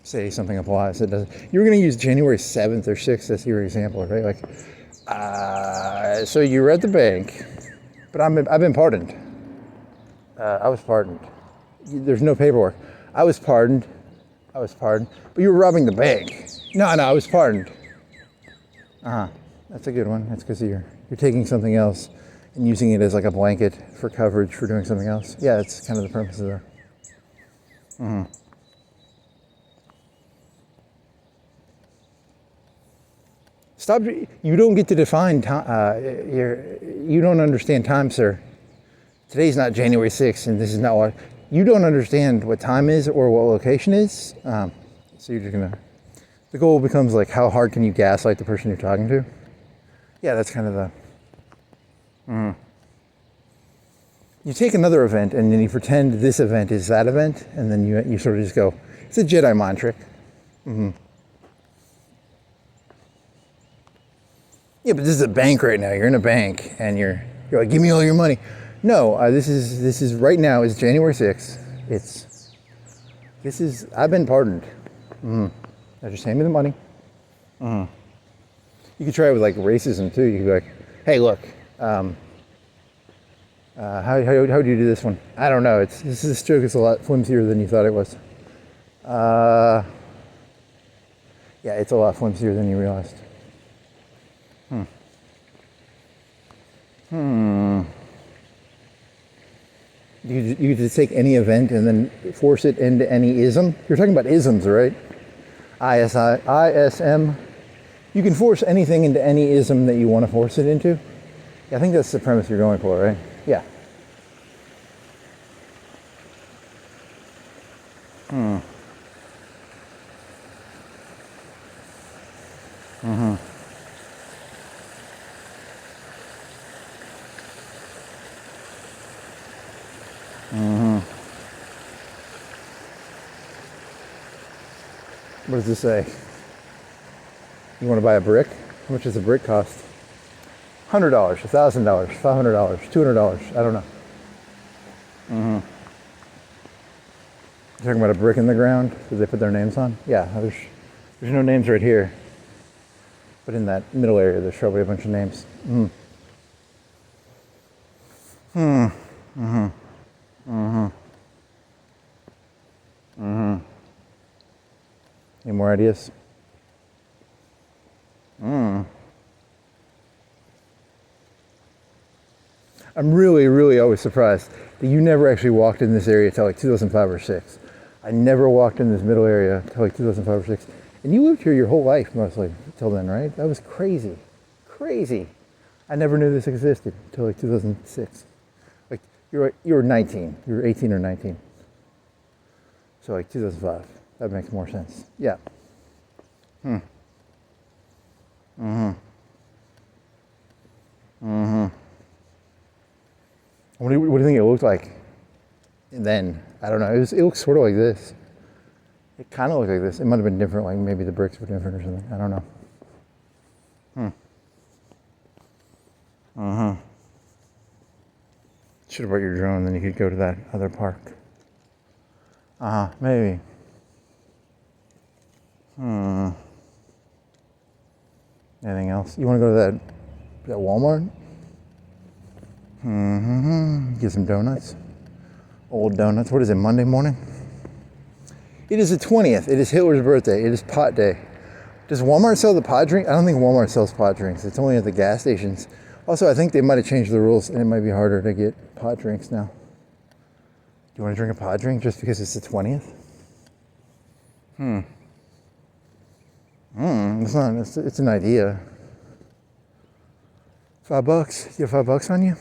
Speaker 1: say something applies. It doesn't. You were going to use January 7th or 6th as your example, right? Like, so you were at the bank, but I've been pardoned. I was pardoned. There's no paperwork. I was pardoned, but you were robbing the bank. No, I was pardoned. That's a good one. That's because you're taking something else and using it as like a blanket for coverage for doing something else. Yeah, that's kind of the purpose of that. Stop! You don't get to define time. You don't understand time, sir. Today's not January 6th, and this is not what. You don't understand what time is or what location is. So you're just gonna. The goal becomes like, how hard can you gaslight the person you're talking to? Yeah, that's kind of the. You take another event and then you pretend this event is that event, and then you sort of just go, it's a Jedi mind trick. Yeah, but this is a bank right now. You're in a bank, and you're like, give me all your money. No, this is right now. It's January 6th. I've been pardoned. Now just hand me the money. You could try it with like racism too. You could be like, hey, look, how do you do this one? I don't know. This joke is a lot flimsier than you thought it was. Yeah, it's a lot flimsier than you realized. You could just take any event and then force it into any ism. You're talking about isms, right? ISM. You can force anything into any ism that you want to force it into. Yeah, I think that's the premise you're going for, right? Yeah. What does this say? You want to buy a brick? How much does a brick cost? $100, $1,000, $500, $200. I don't know. You're talking about a brick in the ground that they put their names on? Yeah, there's no names right here. But in that middle area, there's probably a bunch of names. Any more ideas? I'm really, really always surprised that you never actually walked in this area till like 2005 or 6. I never walked in this middle area till like 2005 or 6. And you lived here your whole life mostly till then, right? That was crazy. Crazy. I never knew this existed until like 2006. Like you were 19. You were 18 or 19. So like 2005. That makes more sense. Yeah. What do you think it looked like then? I don't know. It looks sort of like this. It kind of looked like this. It might have been different. Like maybe the bricks were different or something. I don't know. Should have brought your drone. Then you could go to that other park. Maybe. Anything else? You want to go to that Walmart? Get some donuts. Old donuts. What is it, Monday morning? It is the 20th. It is Hitler's birthday. It is pot day. Does Walmart sell the pot drink? I don't think Walmart sells pot drinks. It's only at the gas stations. Also, I think they might have changed the rules and it might be harder to get pot drinks now. Do you want to drink a pot drink just because it's the 20th? It's not. It's an idea. $5? You have $5 on you?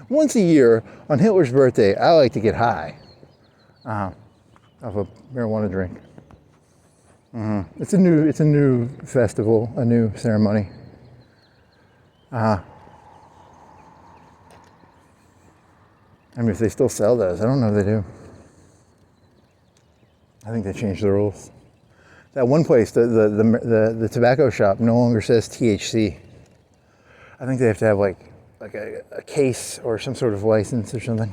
Speaker 1: Once a year on Hitler's birthday, I like to get high off a marijuana drink. It's a new festival, a new ceremony. I mean, if they still sell those, I don't know if they do. I think they changed the rules. That one place, the tobacco shop, no longer says THC. I think they have to have like a case or some sort of license or something.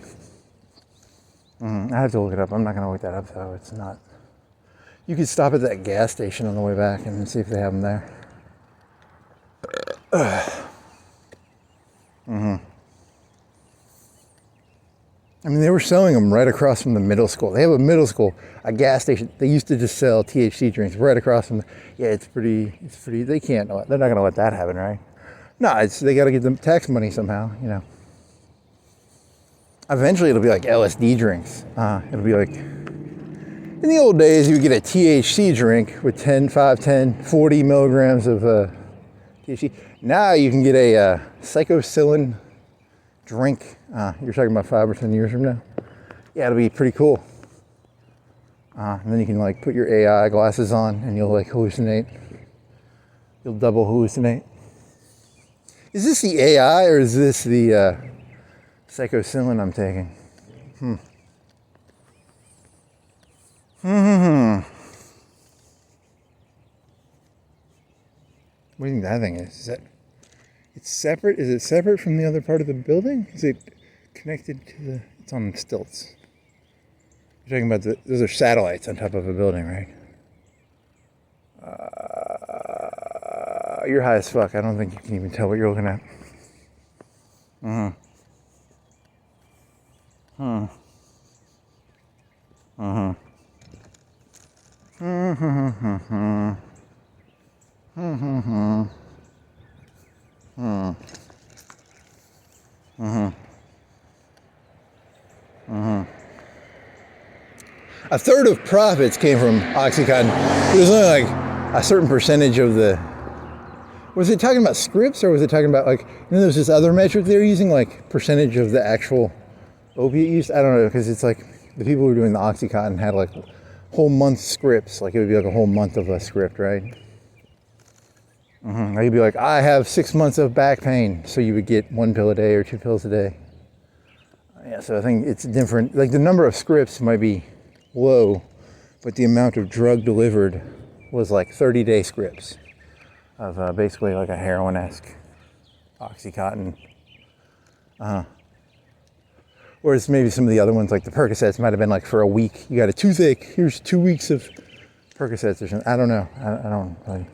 Speaker 1: I have to look it up. I'm not going to look that up though. It's not. You could stop at that gas station on the way back and see if they have them there. I mean, they were selling them right across from the middle school. They have a middle school, a gas station. They used to just sell THC drinks right across from yeah, it's pretty, they can't, they're not going to let that happen, right? No, they got to get them tax money somehow, you know. Eventually it'll be like LSD drinks. It'll be like, in the old days, you would get a THC drink with 40 milligrams of THC. Now you can get a psilocybin drink. You're talking about 5 or 10 years from now. Yeah, it'll be pretty cool. And then you can like put your AI glasses on and you'll like hallucinate. You'll double hallucinate. Is this the AI or is this the psilocybin I'm taking? What do you think that thing is? Is that it's separate? Is it separate from the other part of the building? Is it connected to the? It's on stilts. You're talking about those are satellites on top of a building, right? You're high as fuck. I don't think you can even tell what you're looking at. A third of profits came from OxyContin. It was only like a certain percentage of the. Was it talking about scripts or was it talking about like, there's this other metric they're using, like percentage of the actual opiate use? I don't know, because it's like the people who were doing the OxyContin had like whole month scripts. Like it would be like a whole month of a script, right? Like you'd be like, I have 6 months of back pain. So you would get 1 pill a day or 2 pills a day. Yeah, so I think it's different. Like the number of scripts might be low, but the amount of drug delivered was like 30-day scripts of basically like a heroin-esque OxyContin. Whereas maybe some of the other ones, like the Percocets, might have been like for a week. You got a toothache, here's 2 weeks of Percocets or something. I don't know. I don't really.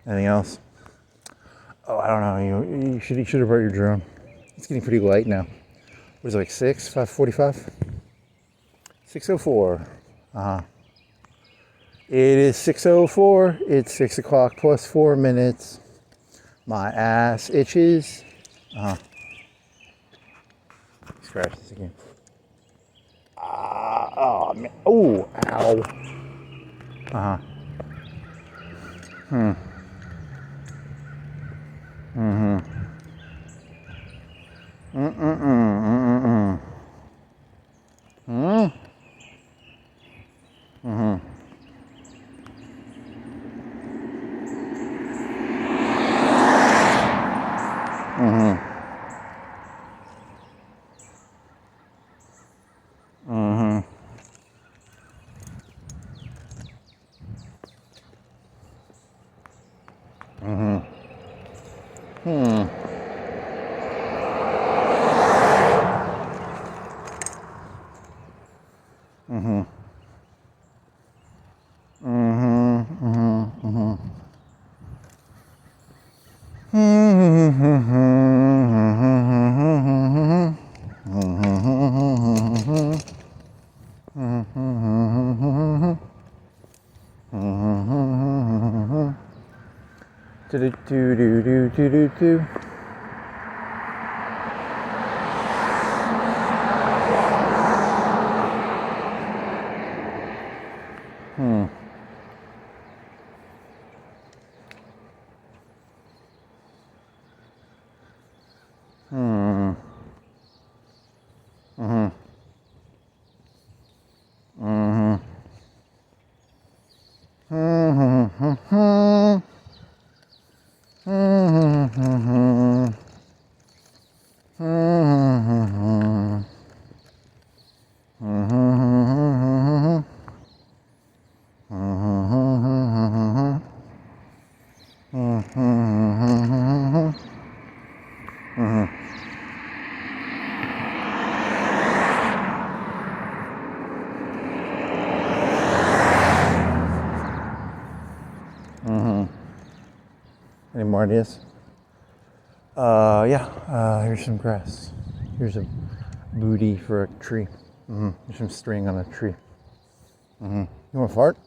Speaker 1: Anything else? Oh, I don't know. You should have brought your drone. It's getting pretty light now. What is it, like 5:45? 6:04. It is 6:04. It's 6 o'clock plus 4 minutes. My ass itches. Scratch this again. Oh, man. Oh, ow. Do. Any more ideas? Here's some grass. Here's a booty for a tree. There's some string on a tree. You want to fart?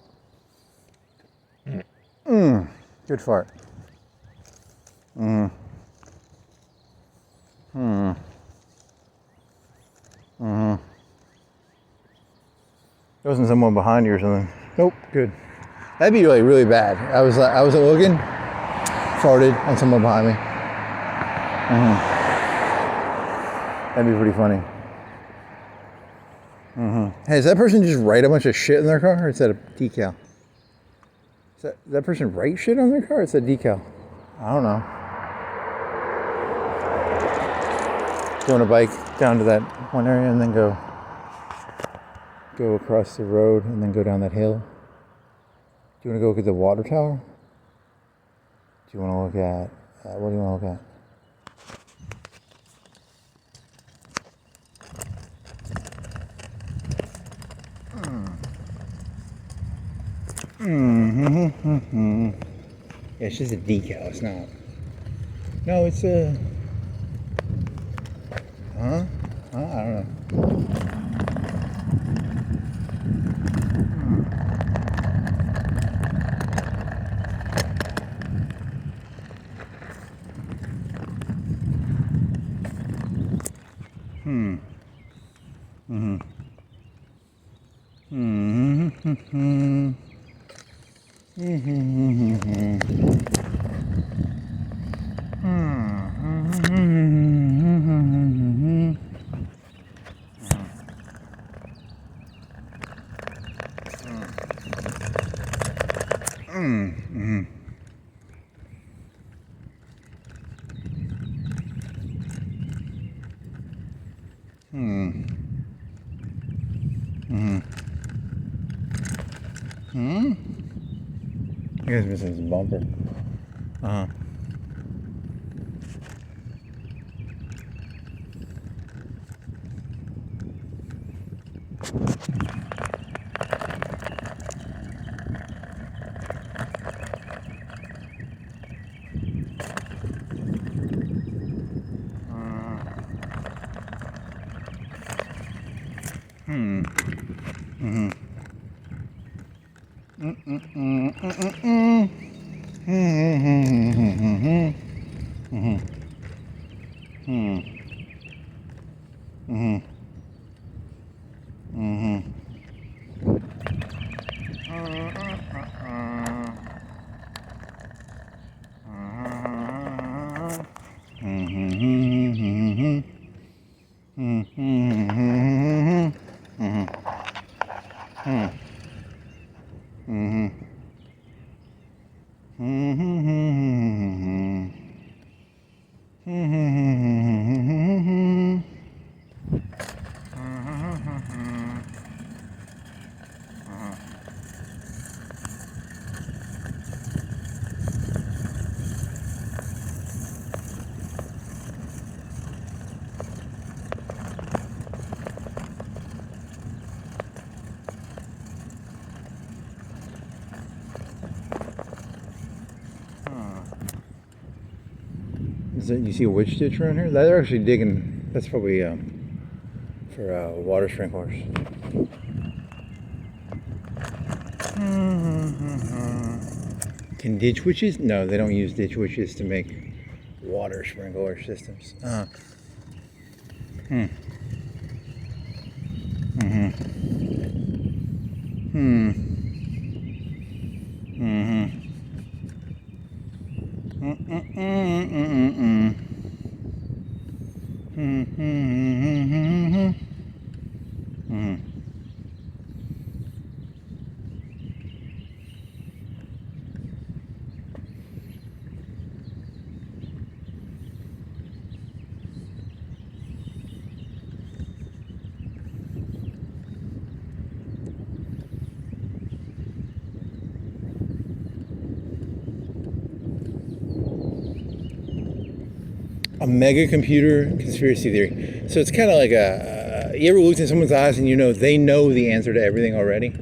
Speaker 1: Good fart. There wasn't someone behind you or something. Nope, good. That'd be really, really bad. I was looking, farted on someone behind me. That'd be pretty funny. Hey, does that person just write a bunch of shit in their car, or is that a decal? Does that person write shit on their car, or is that decal? I don't know. Doing a bike down to that one area and then go across the road and then go down that hill. Do you want to go look at the water tower? Do you want to look at, what do you want to look at? Yeah, it's just a decal, it's not. No, it's a... I don't know. You guys missing his bumper. You see a witch ditch around here? They're actually digging. That's probably for water sprinklers. Can ditch witches? No, they don't use ditch witches to make water sprinkler systems. A mega computer conspiracy theory. So it's kind of like you ever looked in someone's eyes and you know they know the answer to everything already?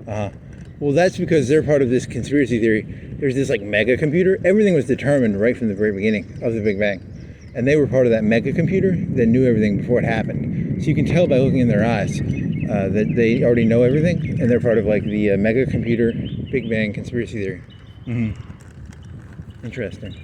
Speaker 1: Well, that's because they're part of this conspiracy theory there's this like mega computer. Everything was determined right from the very beginning of the Big Bang. And they were part of that mega computer that knew everything before it happened. So you can tell by looking in their eyes that they already know everything, and they're part of like the mega computer Big Bang conspiracy theory. Interesting.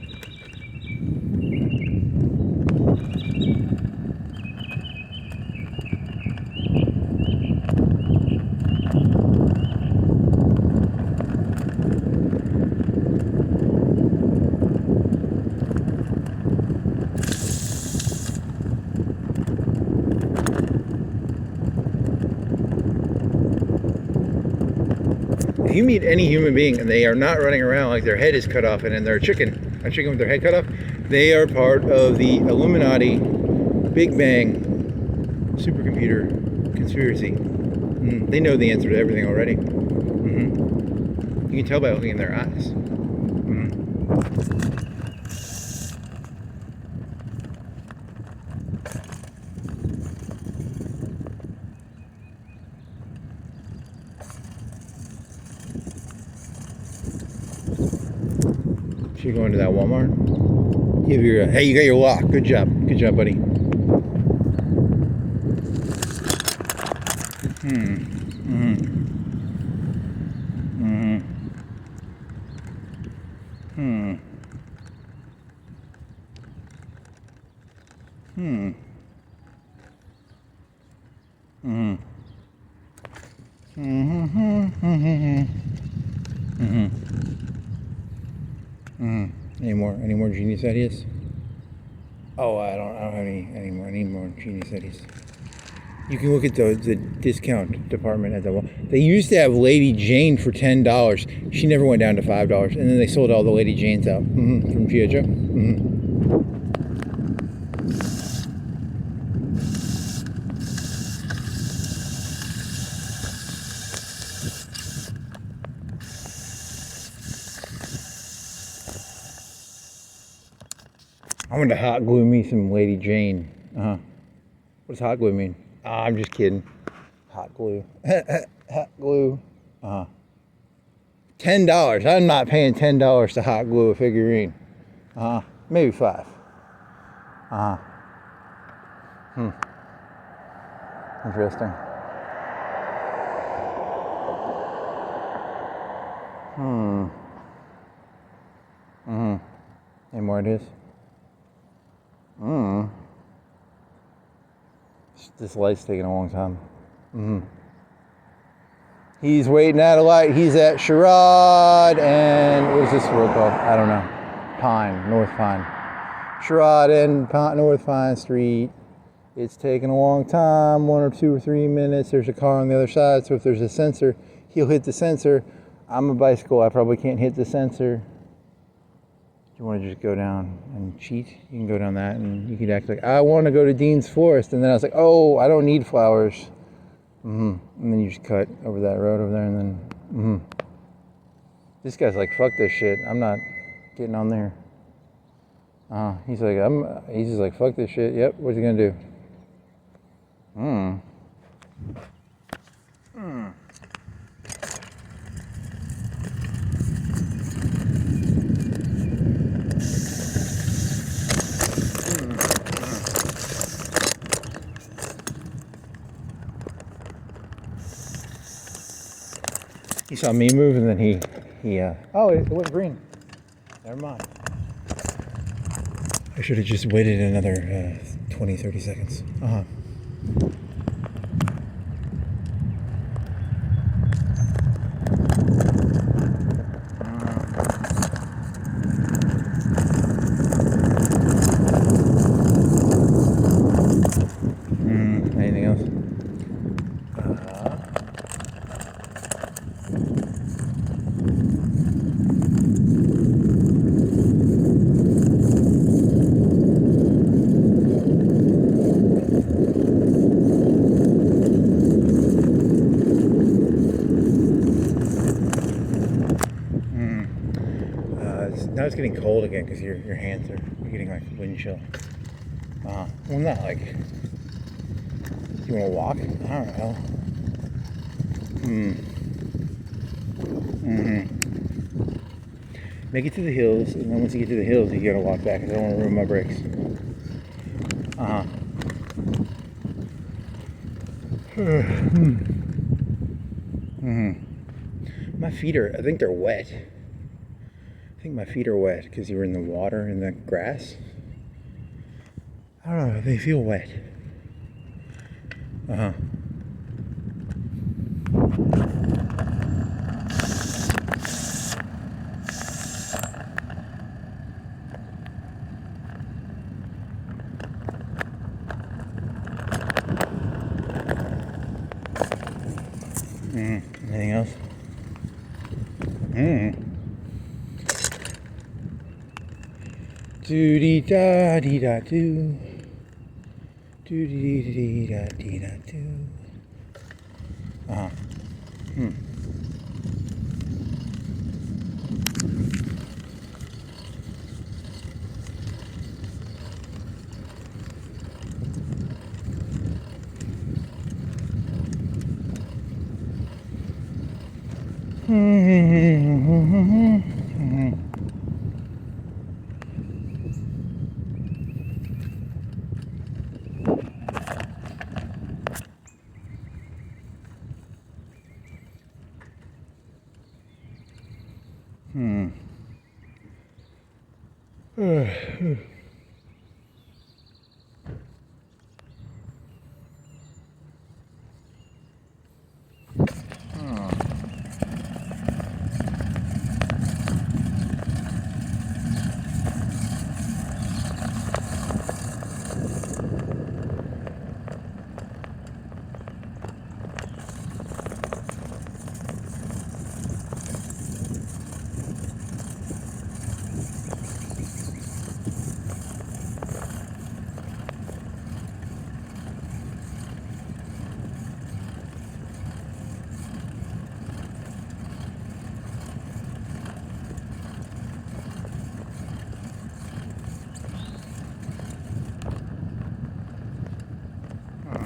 Speaker 1: If you meet any human being and they are not running around like their head is cut off and they're a chicken with their head cut off, they are part of the Illuminati Big Bang supercomputer conspiracy. They know the answer to everything already. You can tell by looking in their eyes. You're going to that Walmart. Hey, you got your lock. Good job, buddy. Any more genius ideas? Oh, I don't have any more genius ideas. You can look at the discount department at the wall. They used to have Lady Jane for $10. She never went down to $5, and then they sold all the Lady Janes out from G.I. Joe. I'm gonna hot glue me some Lady Jane. What does hot glue mean? I'm just kidding. Hot glue. Hot glue. $10. I'm not paying $10 to hot glue a figurine. Maybe $5. Interesting. Any more ideas? This light's taking a long time. He's waiting at a light. He's at Sherrod and what is this road called? I don't know. North Pine. Sherrod and North Pine Street. It's taking a long time, 1 or 2 or 3 minutes. There's a car on the other side, so if there's a sensor, he'll hit the sensor. I'm a bicycle. I probably can't hit the sensor. You want to just go down and cheat? You can go down that and you could act like, I want to go to Dean's Forest. And then I was like, oh, I don't need flowers. And then you just cut over that road over there and then, This guy's like, fuck this shit. I'm not getting on there. He's just like, fuck this shit. Yep, what's he going to do? He saw me move and then he oh, it went green. Never mind. I should have just waited another 20, 30 seconds. Anything else? Now it's getting cold again because your hands are getting like wind chill. Well, not like. You want to walk? I don't know. Make it to the hills, and then once you get to the hills, you gotta walk back. I don't want to ruin my brakes. My feet are, I think they're wet. I think my feet are wet because you were in the water, in the grass. I don't know, they feel wet. Anything else? Do dee da dee da do. Do dee dee da dee da do.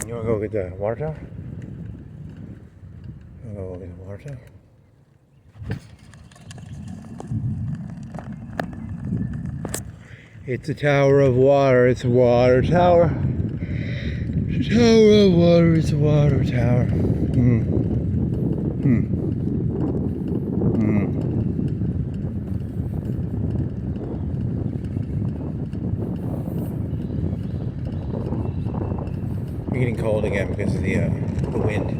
Speaker 1: You wanna go get the water tower? You wanna go get the water tower? It's a tower of water, it's a water tower. It's a tower of water, it's a water tower. You're getting cold again because of the wind.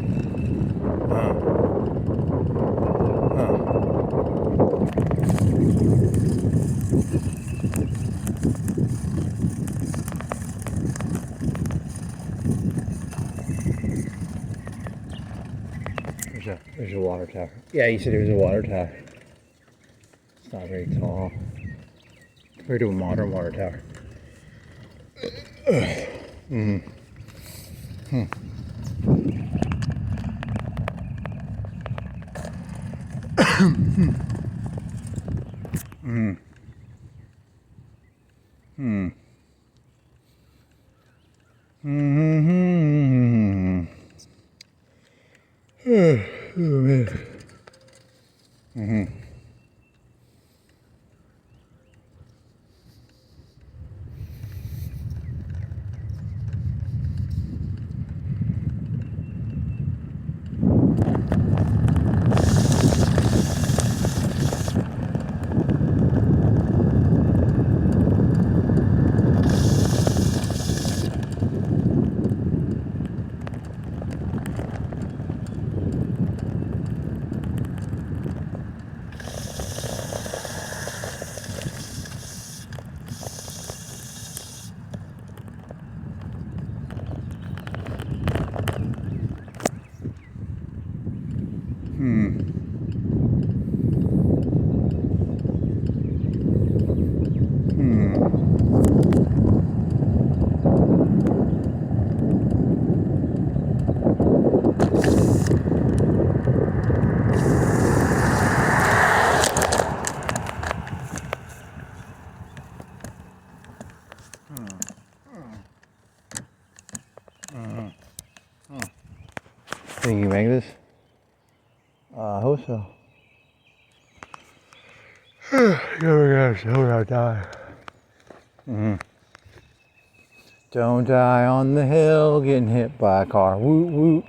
Speaker 1: There's a water tower. Yeah, you said it was a water tower. It's not very tall compared to a modern water tower. Oh man. Think you can make this? I hope so. Oh my gosh, don't die. Don't die on the hill getting hit by a car. Woot woot.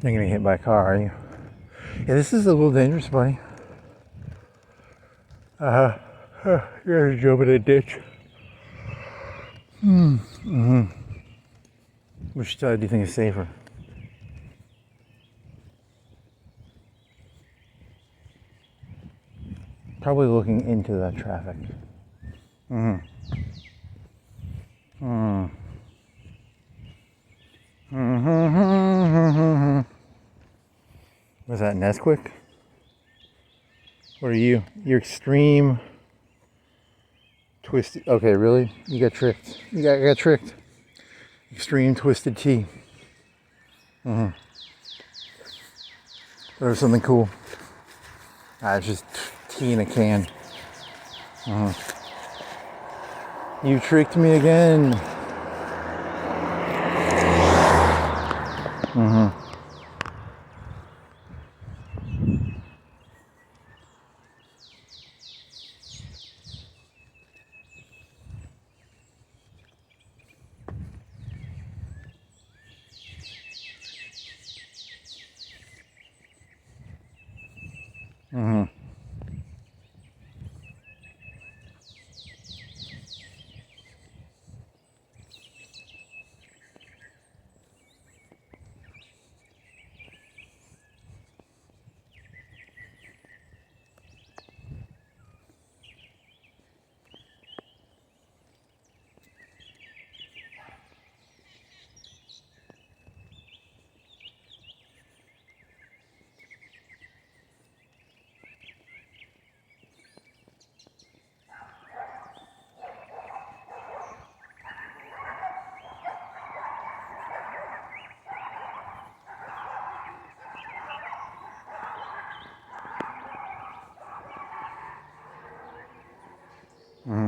Speaker 1: You're gonna get hit by a car, are you? Yeah, this is a little dangerous, buddy. You're gonna jump in a ditch. Which side do you think is safer? Probably looking into that traffic. Was that Nesquik? What are you? You're extreme twisted. Okay, really? You got tricked. You got tricked. Extreme twisted tea. Or something cool. It's just tea in a can. You tricked me again.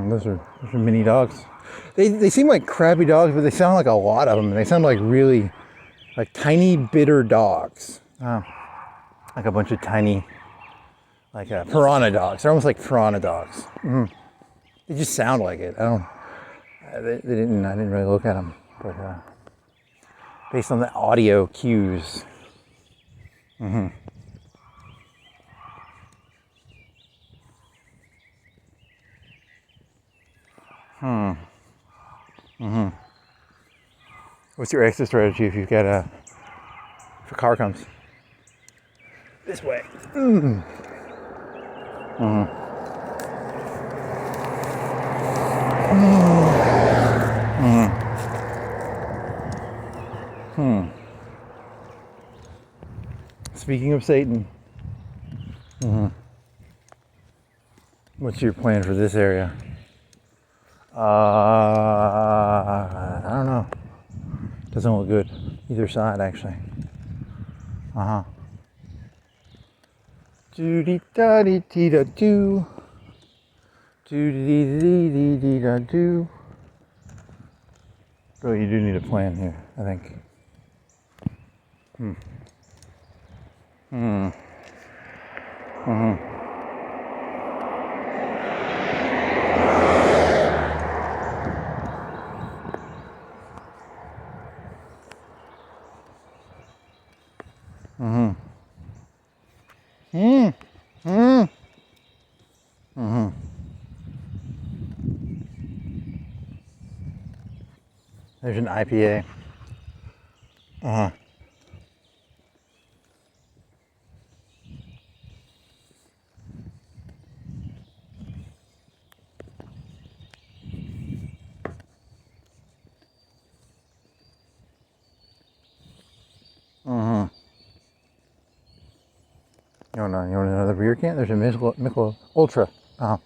Speaker 1: Those are mini dogs. They seem like crappy dogs, but they sound like a lot of them. They sound like really, like tiny, bitter dogs. Like a bunch of tiny, like piranha dogs. They're almost like piranha dogs. They just sound like it. I didn't really look at them, but based on the audio cues. What's your exit strategy if you've got if a car comes this way? Speaking of Satan, what's your plan for this area? I don't know. Doesn't look good. Either side, actually. Do-dee-da-dee-dee-da-do. Do-dee-dee-dee-dee-da-do. Oh, you do need a plan here, I think. There's an IPA. You want another beer can? There's a Michelob Ultra. Uh-huh.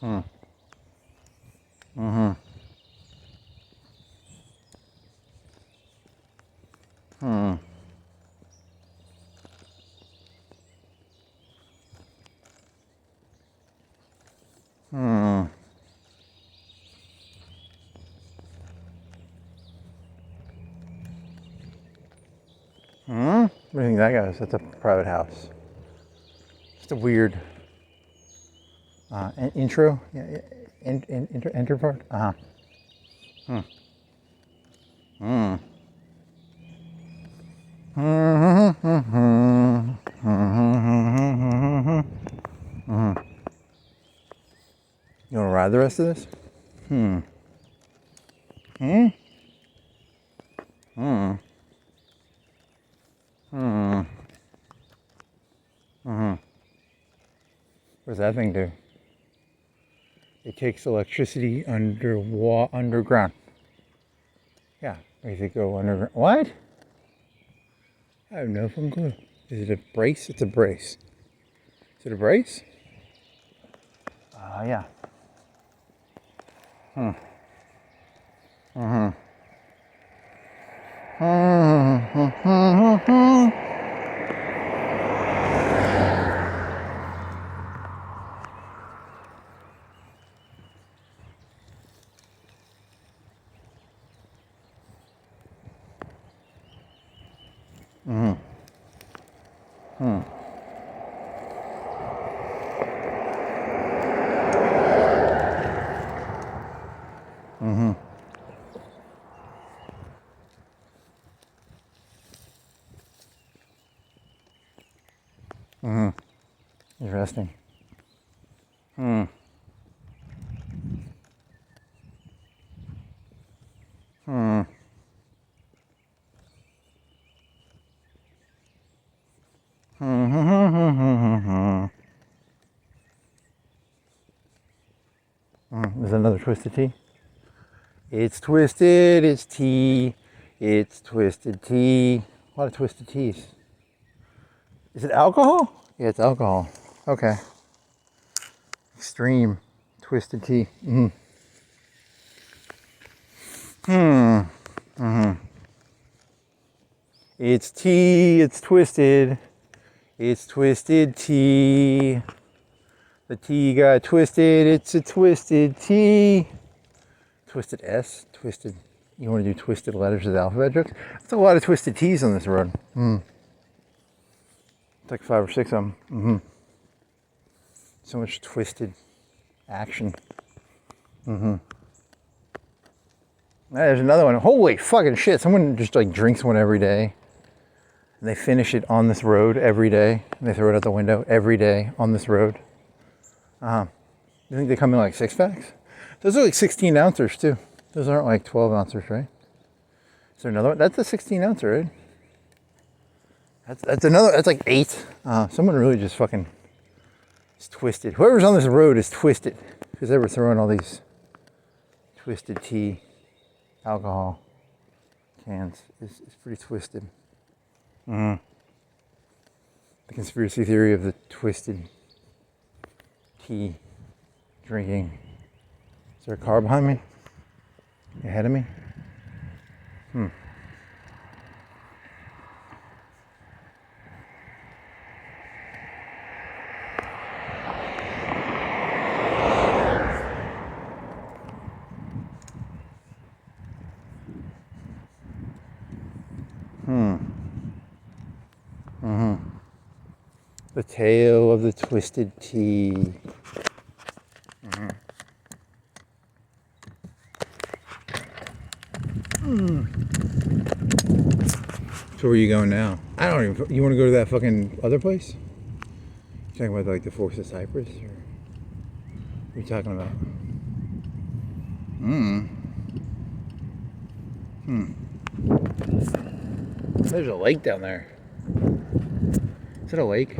Speaker 1: Hmm. Mm-hmm. Hmm. Hmm. Hmm? What do you think that goes? That's a private house. Just a weird intro. Yeah, enter part. Uh-huh. Hmm. Hmm. Mm-hmm. Mm-hmm. Mm-hmm. Mm-hmm. You want to ride the rest of this? Hmm. Hmm? Hmm. Hmm. Hmm. What does that thing do? It takes electricity underground. Yeah. Makes it go underground. What? I have no fucking clue. Is it a brace? It's a brace. Is it a brace? Yeah. Hmm. Mm-hmm. Mm-hmm. Mm-hmm. Hmm. Mm-hmm. Mm-hmm. Interesting. Hmm. Hmm. Mm-hmm. There's another twisted tea. It's twisted, it's tea. It's twisted tea. A lot of twisted teas. Is it alcohol? Yeah, it's alcohol. Okay. Extreme twisted tea. Mm-hmm. Hmm. Mm-hmm. It's tea, it's twisted. It's twisted tea. The tea got twisted, it's a twisted tea. Twisted S, twisted. You want to do twisted letters of the alphabet jokes? That's a lot of twisted T's on this road. It's like 5 or 6 of them. Mm-hmm. So much twisted action. Mm-hmm. There's another one. Holy fucking shit. Someone just like drinks one every day. And they finish it on this road every day. And they throw it out the window every day on this road. You think they come in like 6-packs? Those are like 16 ounces too. Those aren't like 12 ounces, right? Is there another one? That's a 16 ouncer, right? That's another, that's like 8. Someone really just fucking is twisted. Whoever's on this road is twisted. Who's ever throwing all these twisted tea, alcohol cans is pretty twisted. The conspiracy theory of the twisted tea drinking. Is there a car behind me? Ahead of me? The tale of the twisted tea. So where are you going now? I don't even. You want to go to that fucking other place? You talking about like the Forks of Cyprus, or what are you talking about? There's a lake down there. Is it a lake?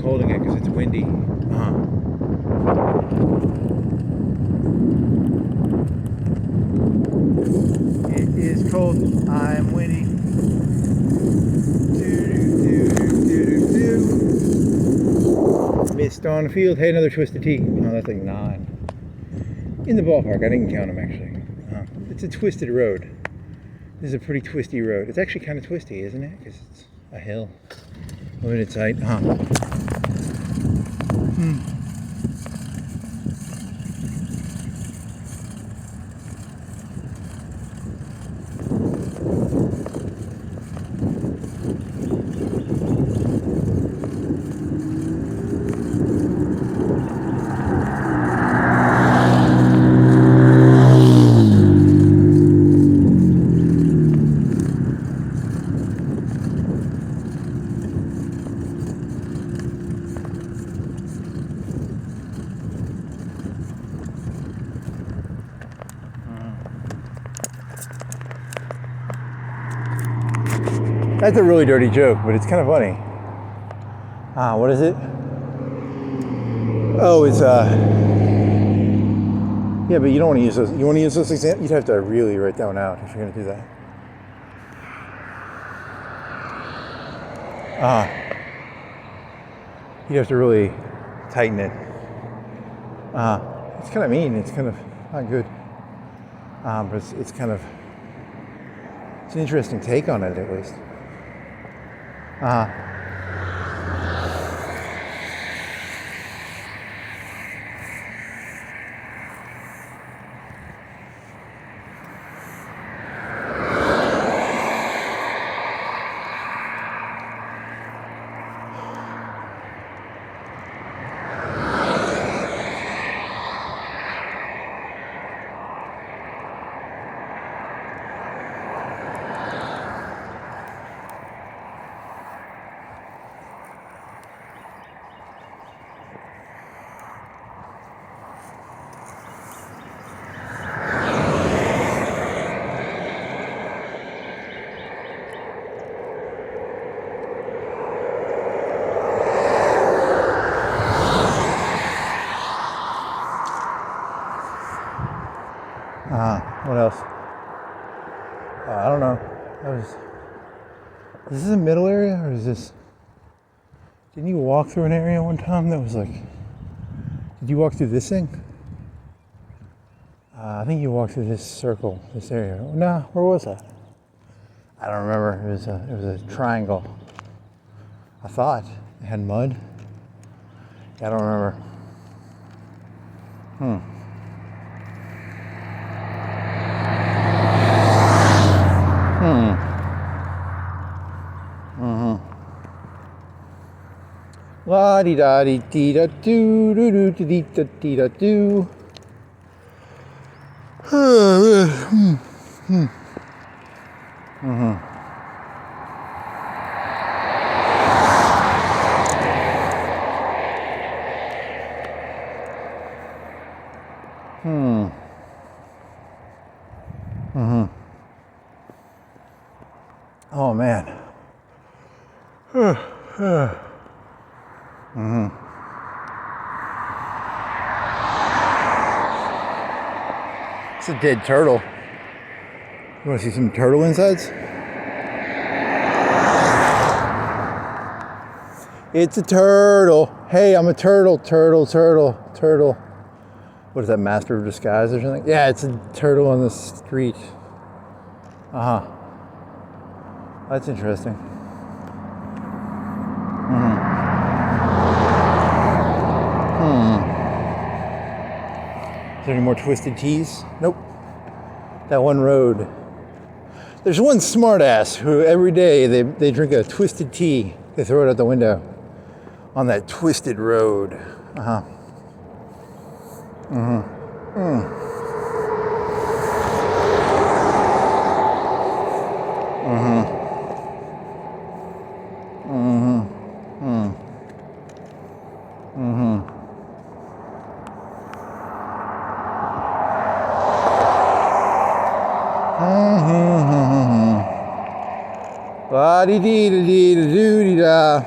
Speaker 1: holding it because it's windy. It is cold. I'm windy. Missed on the field. Hey, another twisted T. Oh, that's like 9. In the ballpark. I didn't count them actually. It's a twisted road. This is a pretty twisty road. It's actually kind of twisty, isn't it? Because it's a hill. Limited sight. That's a really dirty joke, but it's kind of funny. What is it? Oh, it's yeah, but you don't want to use those. You want to use those examples? You'd have to really write that one out if you're going to do that. You'd have to really tighten it. It's kind of mean. It's kind of not good. But it's kind of, it's an interesting take on it, at least. What else? I don't know. Is this a middle area or is this? Didn't you walk through an area one time that was like? Did you walk through this thing? I think you walked through this circle, this area. No, where was that? I don't remember. It was a triangle. I thought it had mud. I don't remember. La di da di dee da do do do do dee da dee da do. Oh man. It's a dead turtle. You want to see some turtle insides? It's a turtle. Hey, I'm a turtle. What is that, master of disguise or something? Yeah, it's a turtle on the street. That's interesting. Is there any more twisted teas? Nope. That one road. There's one smartass who every day they drink a twisted tea. They throw it out the window on that twisted road. La dee dee dee dee doo dee da.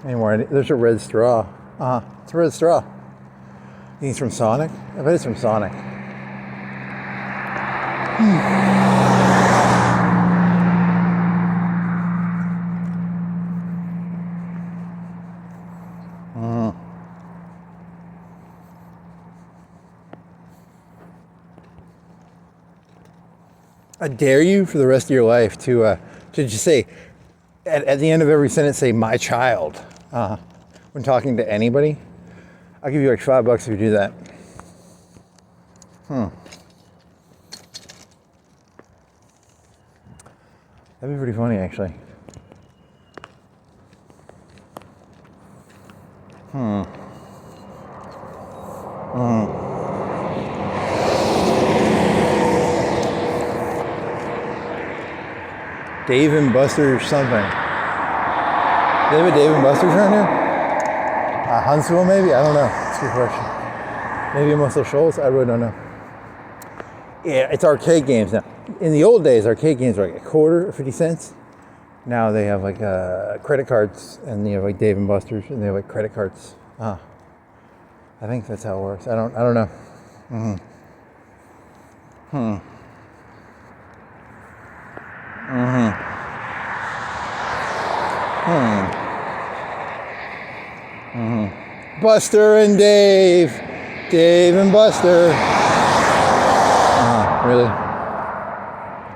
Speaker 1: anymore. There's a red straw. It's a red straw. You think it's from Sonic? I bet it's from Sonic. I dare you for the rest of your life to just say, at the end of every sentence, say, my child. When talking to anybody. I'll give you like $5 if you do that. That'd be pretty funny, actually. Dave and Buster's something. Do they have a Dave and Buster's around here? Huntsville, maybe? I don't know. That's a good question. Maybe in Muscle Shoals? I really don't know. Yeah, it's arcade games now. In the old days, arcade games were like a quarter or 50 cents. Now they have like credit cards, and you have like Dave and Buster's, and they have like credit cards. I think that's how it works. I don't know. Buster and Dave. Dave and Buster. Really?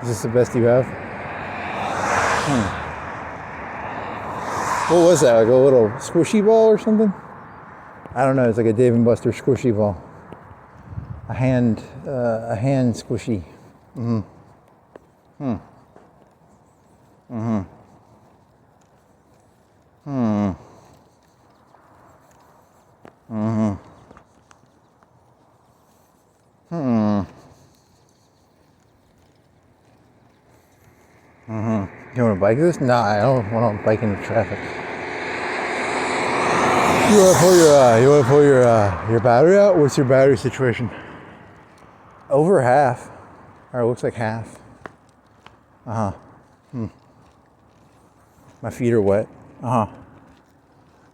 Speaker 1: Is this the best you have? What was that? Like a little squishy ball or something? I don't know. It's like a Dave and Buster squishy ball. A hand squishy. You want to bike this? Nah, I don't want to bike into traffic. You want to pull your battery out? What's your battery situation? Over half. Or it looks like half. My feet are wet. It's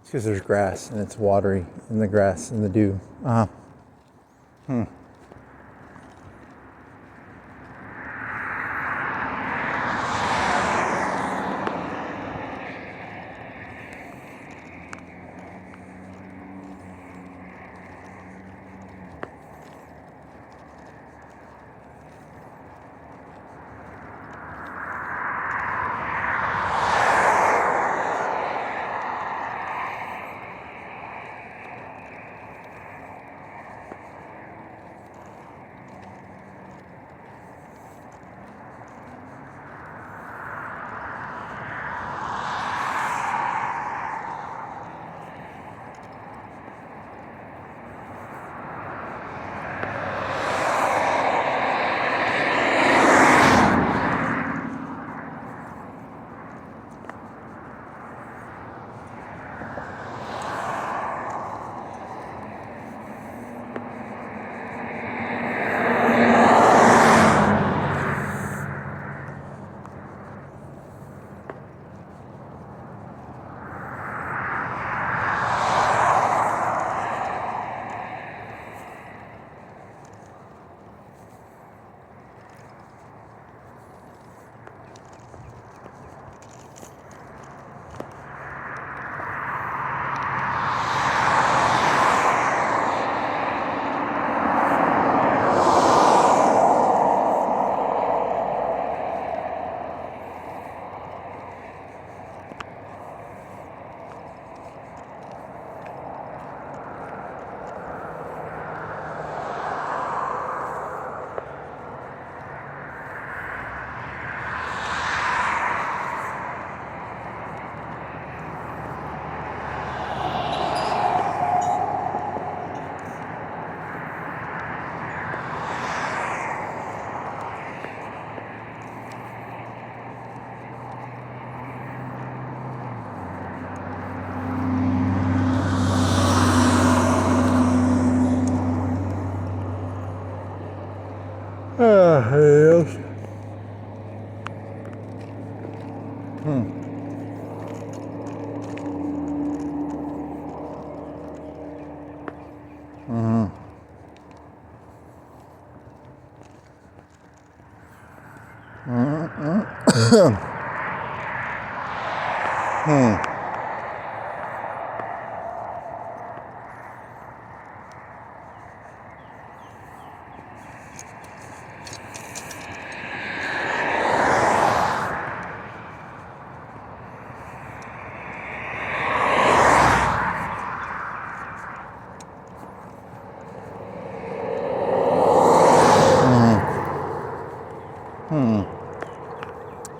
Speaker 1: because there's grass and it's watery in the grass and the dew.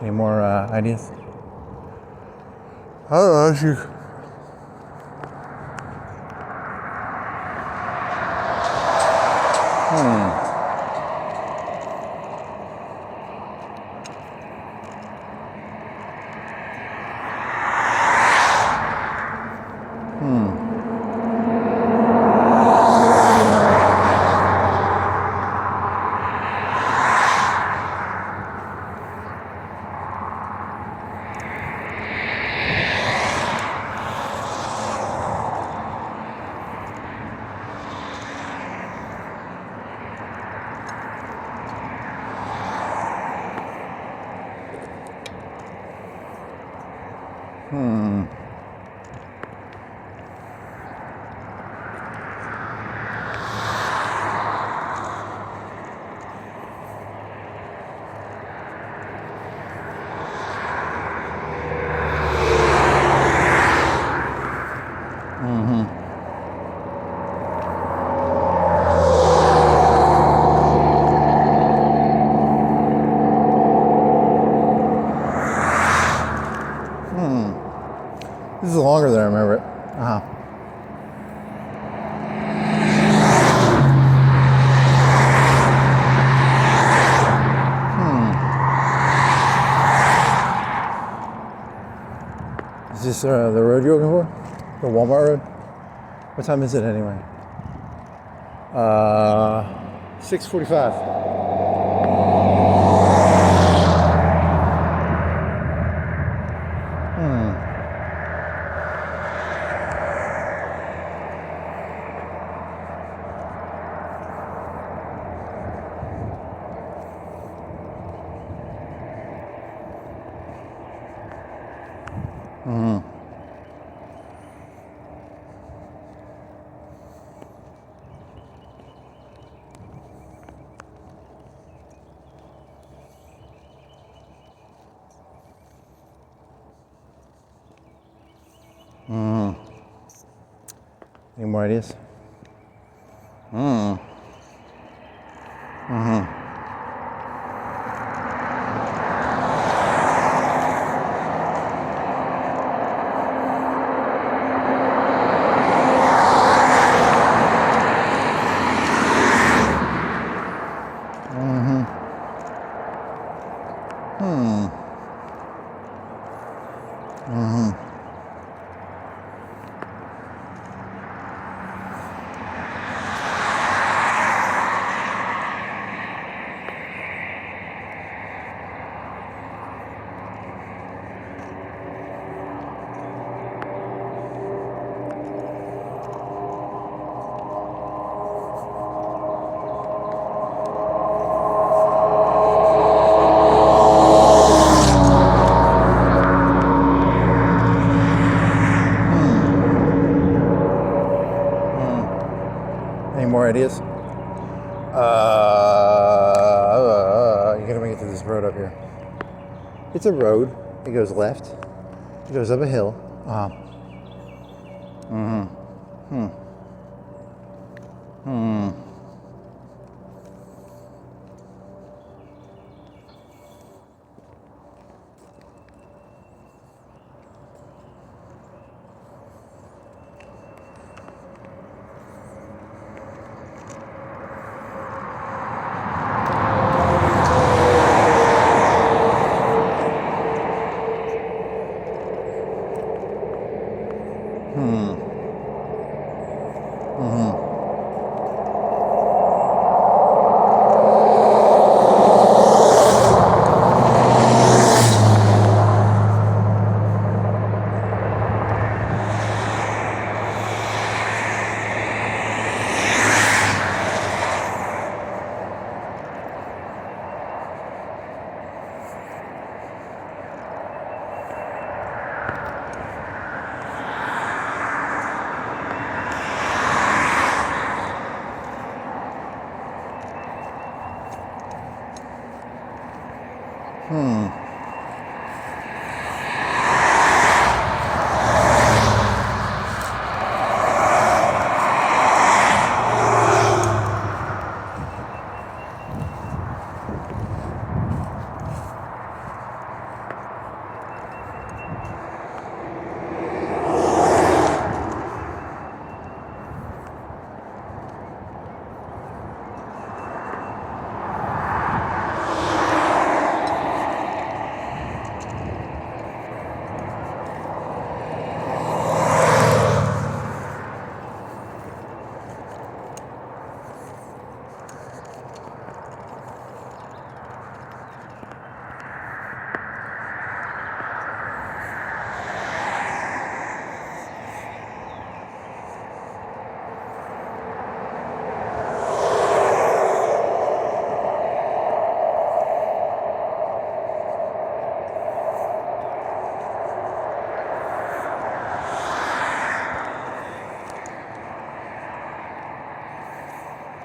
Speaker 1: Any more ideas? I don't know. This is longer than I remember it. Is this the road you're looking for? The Walmart road? What time is it anyway? 6:45. Any more ideas? Any more ideas? You gotta make it to this road up here. It's a road. It goes left. It goes up a hill.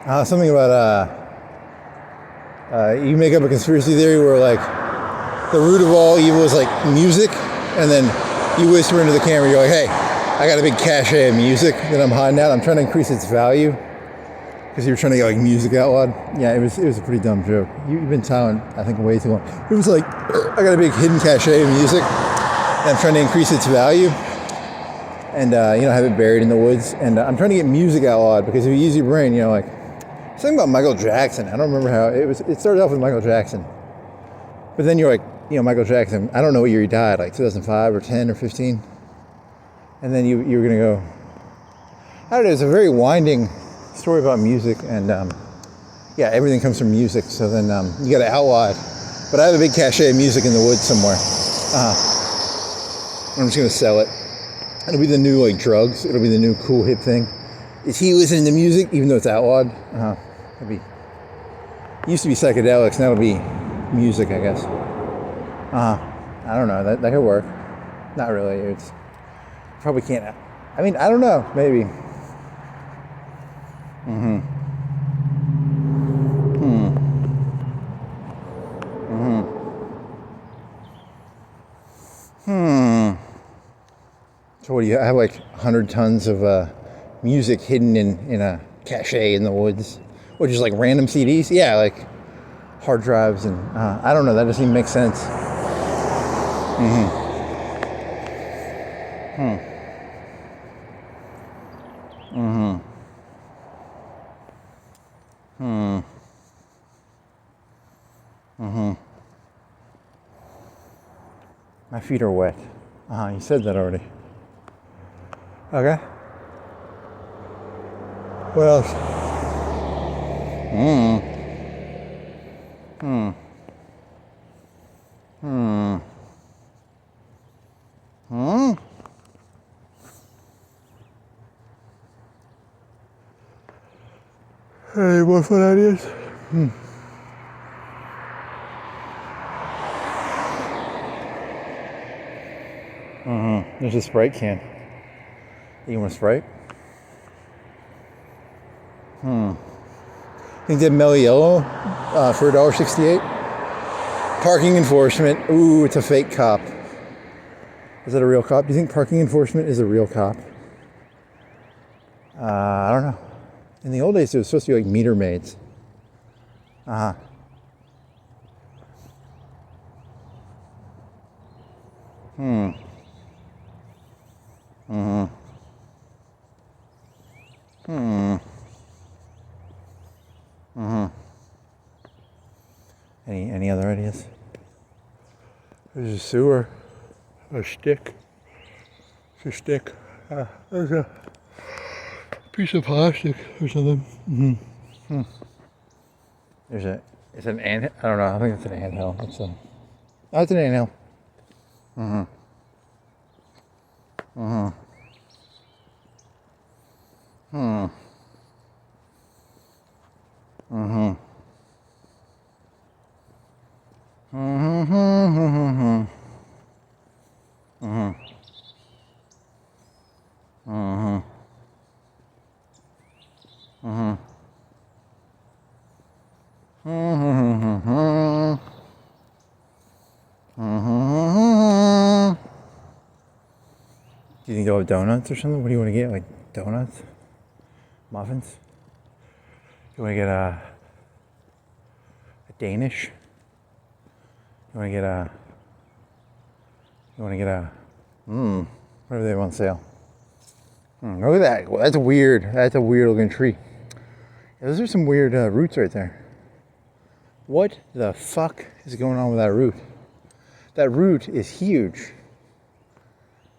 Speaker 1: Something about you make up a conspiracy theory where like the root of all evil is like music, and then you whisper into the camera, you're like, hey, I got a big cachet of music that I'm hiding out. I'm trying to increase its value because you're trying to get like music out loud. Yeah, it was a pretty dumb joke. You've been silent, I think, way too long. It was like, I got a big hidden cachet of music, and I'm trying to increase its value, and have it buried in the woods. And I'm trying to get music out loud because if you use your brain, like something about Michael Jackson. I don't remember how it was. It started off with Michael Jackson, but then you're like, Michael Jackson. I don't know what year he died, like 2005 or 10 or 15. And then you were gonna go. I don't know. It's a very winding story about music, and everything comes from music. So then you got to outlaw it. But I have a big cachet of music in the woods somewhere. I'm just gonna sell it. It'll be the new like drugs. It'll be the new cool hip thing. Is he listening to music even though it's outlawed? Used to be psychedelics. Now it'll be music, I guess. I don't know. That could work. Not really. It's probably can't. I mean, I don't know. Maybe. So what do you have? Like 100 tons of music hidden in a cache in the woods, or just like random CDs? Yeah, like hard drives and I don't know. That doesn't even make sense. My feet are wet. You said that already. Okay. What else? Any more fun ideas? There's a Sprite can. You want a Sprite? Think that Mellow Yellow for $1.68? Parking enforcement. Ooh, it's a fake cop. Is that a real cop? Do you think parking enforcement is a real cop? I don't know. In the old days, it was supposed to be like meter maids. Any other ideas? There's a sewer. A stick. It's a stick. There's a piece of plastic or something. It's an ant. I don't know. I think it's an anthill. It's an anthill. Do you think they'll have donuts or something? What do you want to get? Like donuts? Muffins? You want to get a Danish? You want to get a whatever they have on sale. Look at that. Well, that's weird. That's a weird looking tree. Yeah, those are some weird roots right there. What the fuck is going on with that root? That root is huge.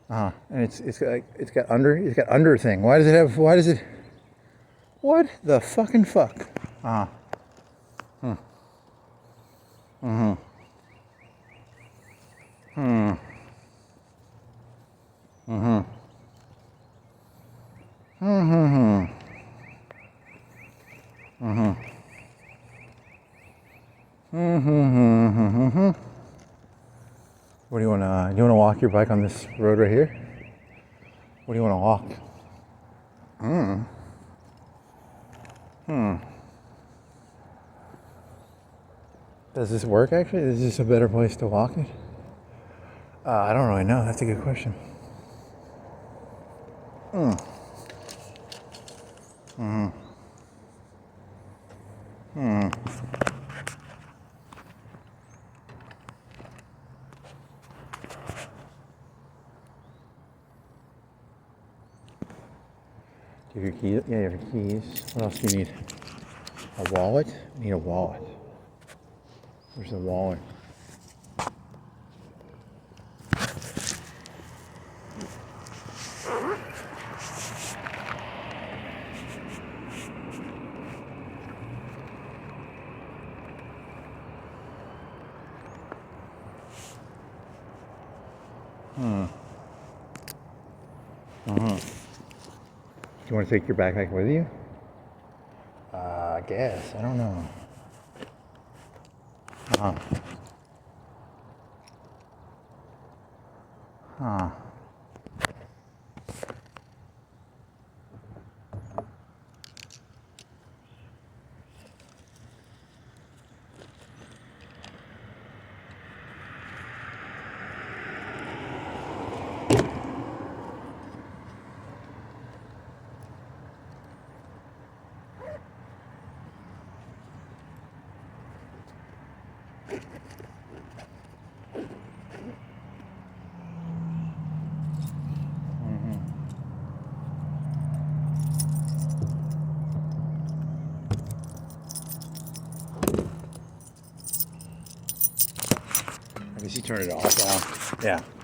Speaker 1: And it's got under thing. Why does it what the fucking fuck? What do you want to walk your bike on this road right here? What do you want to walk? Does this work actually? Is this a better place to walk it? I don't really know. That's a good question. Mm. Mm. Mm. Do you have your keys? Yeah, you have your keys. What else do you need? A wallet? You need a wallet. Where's the wallet? Do you want to take your backpack with you? I guess. I don't know. Huh. Huh. I guess you turn it off now. Yeah.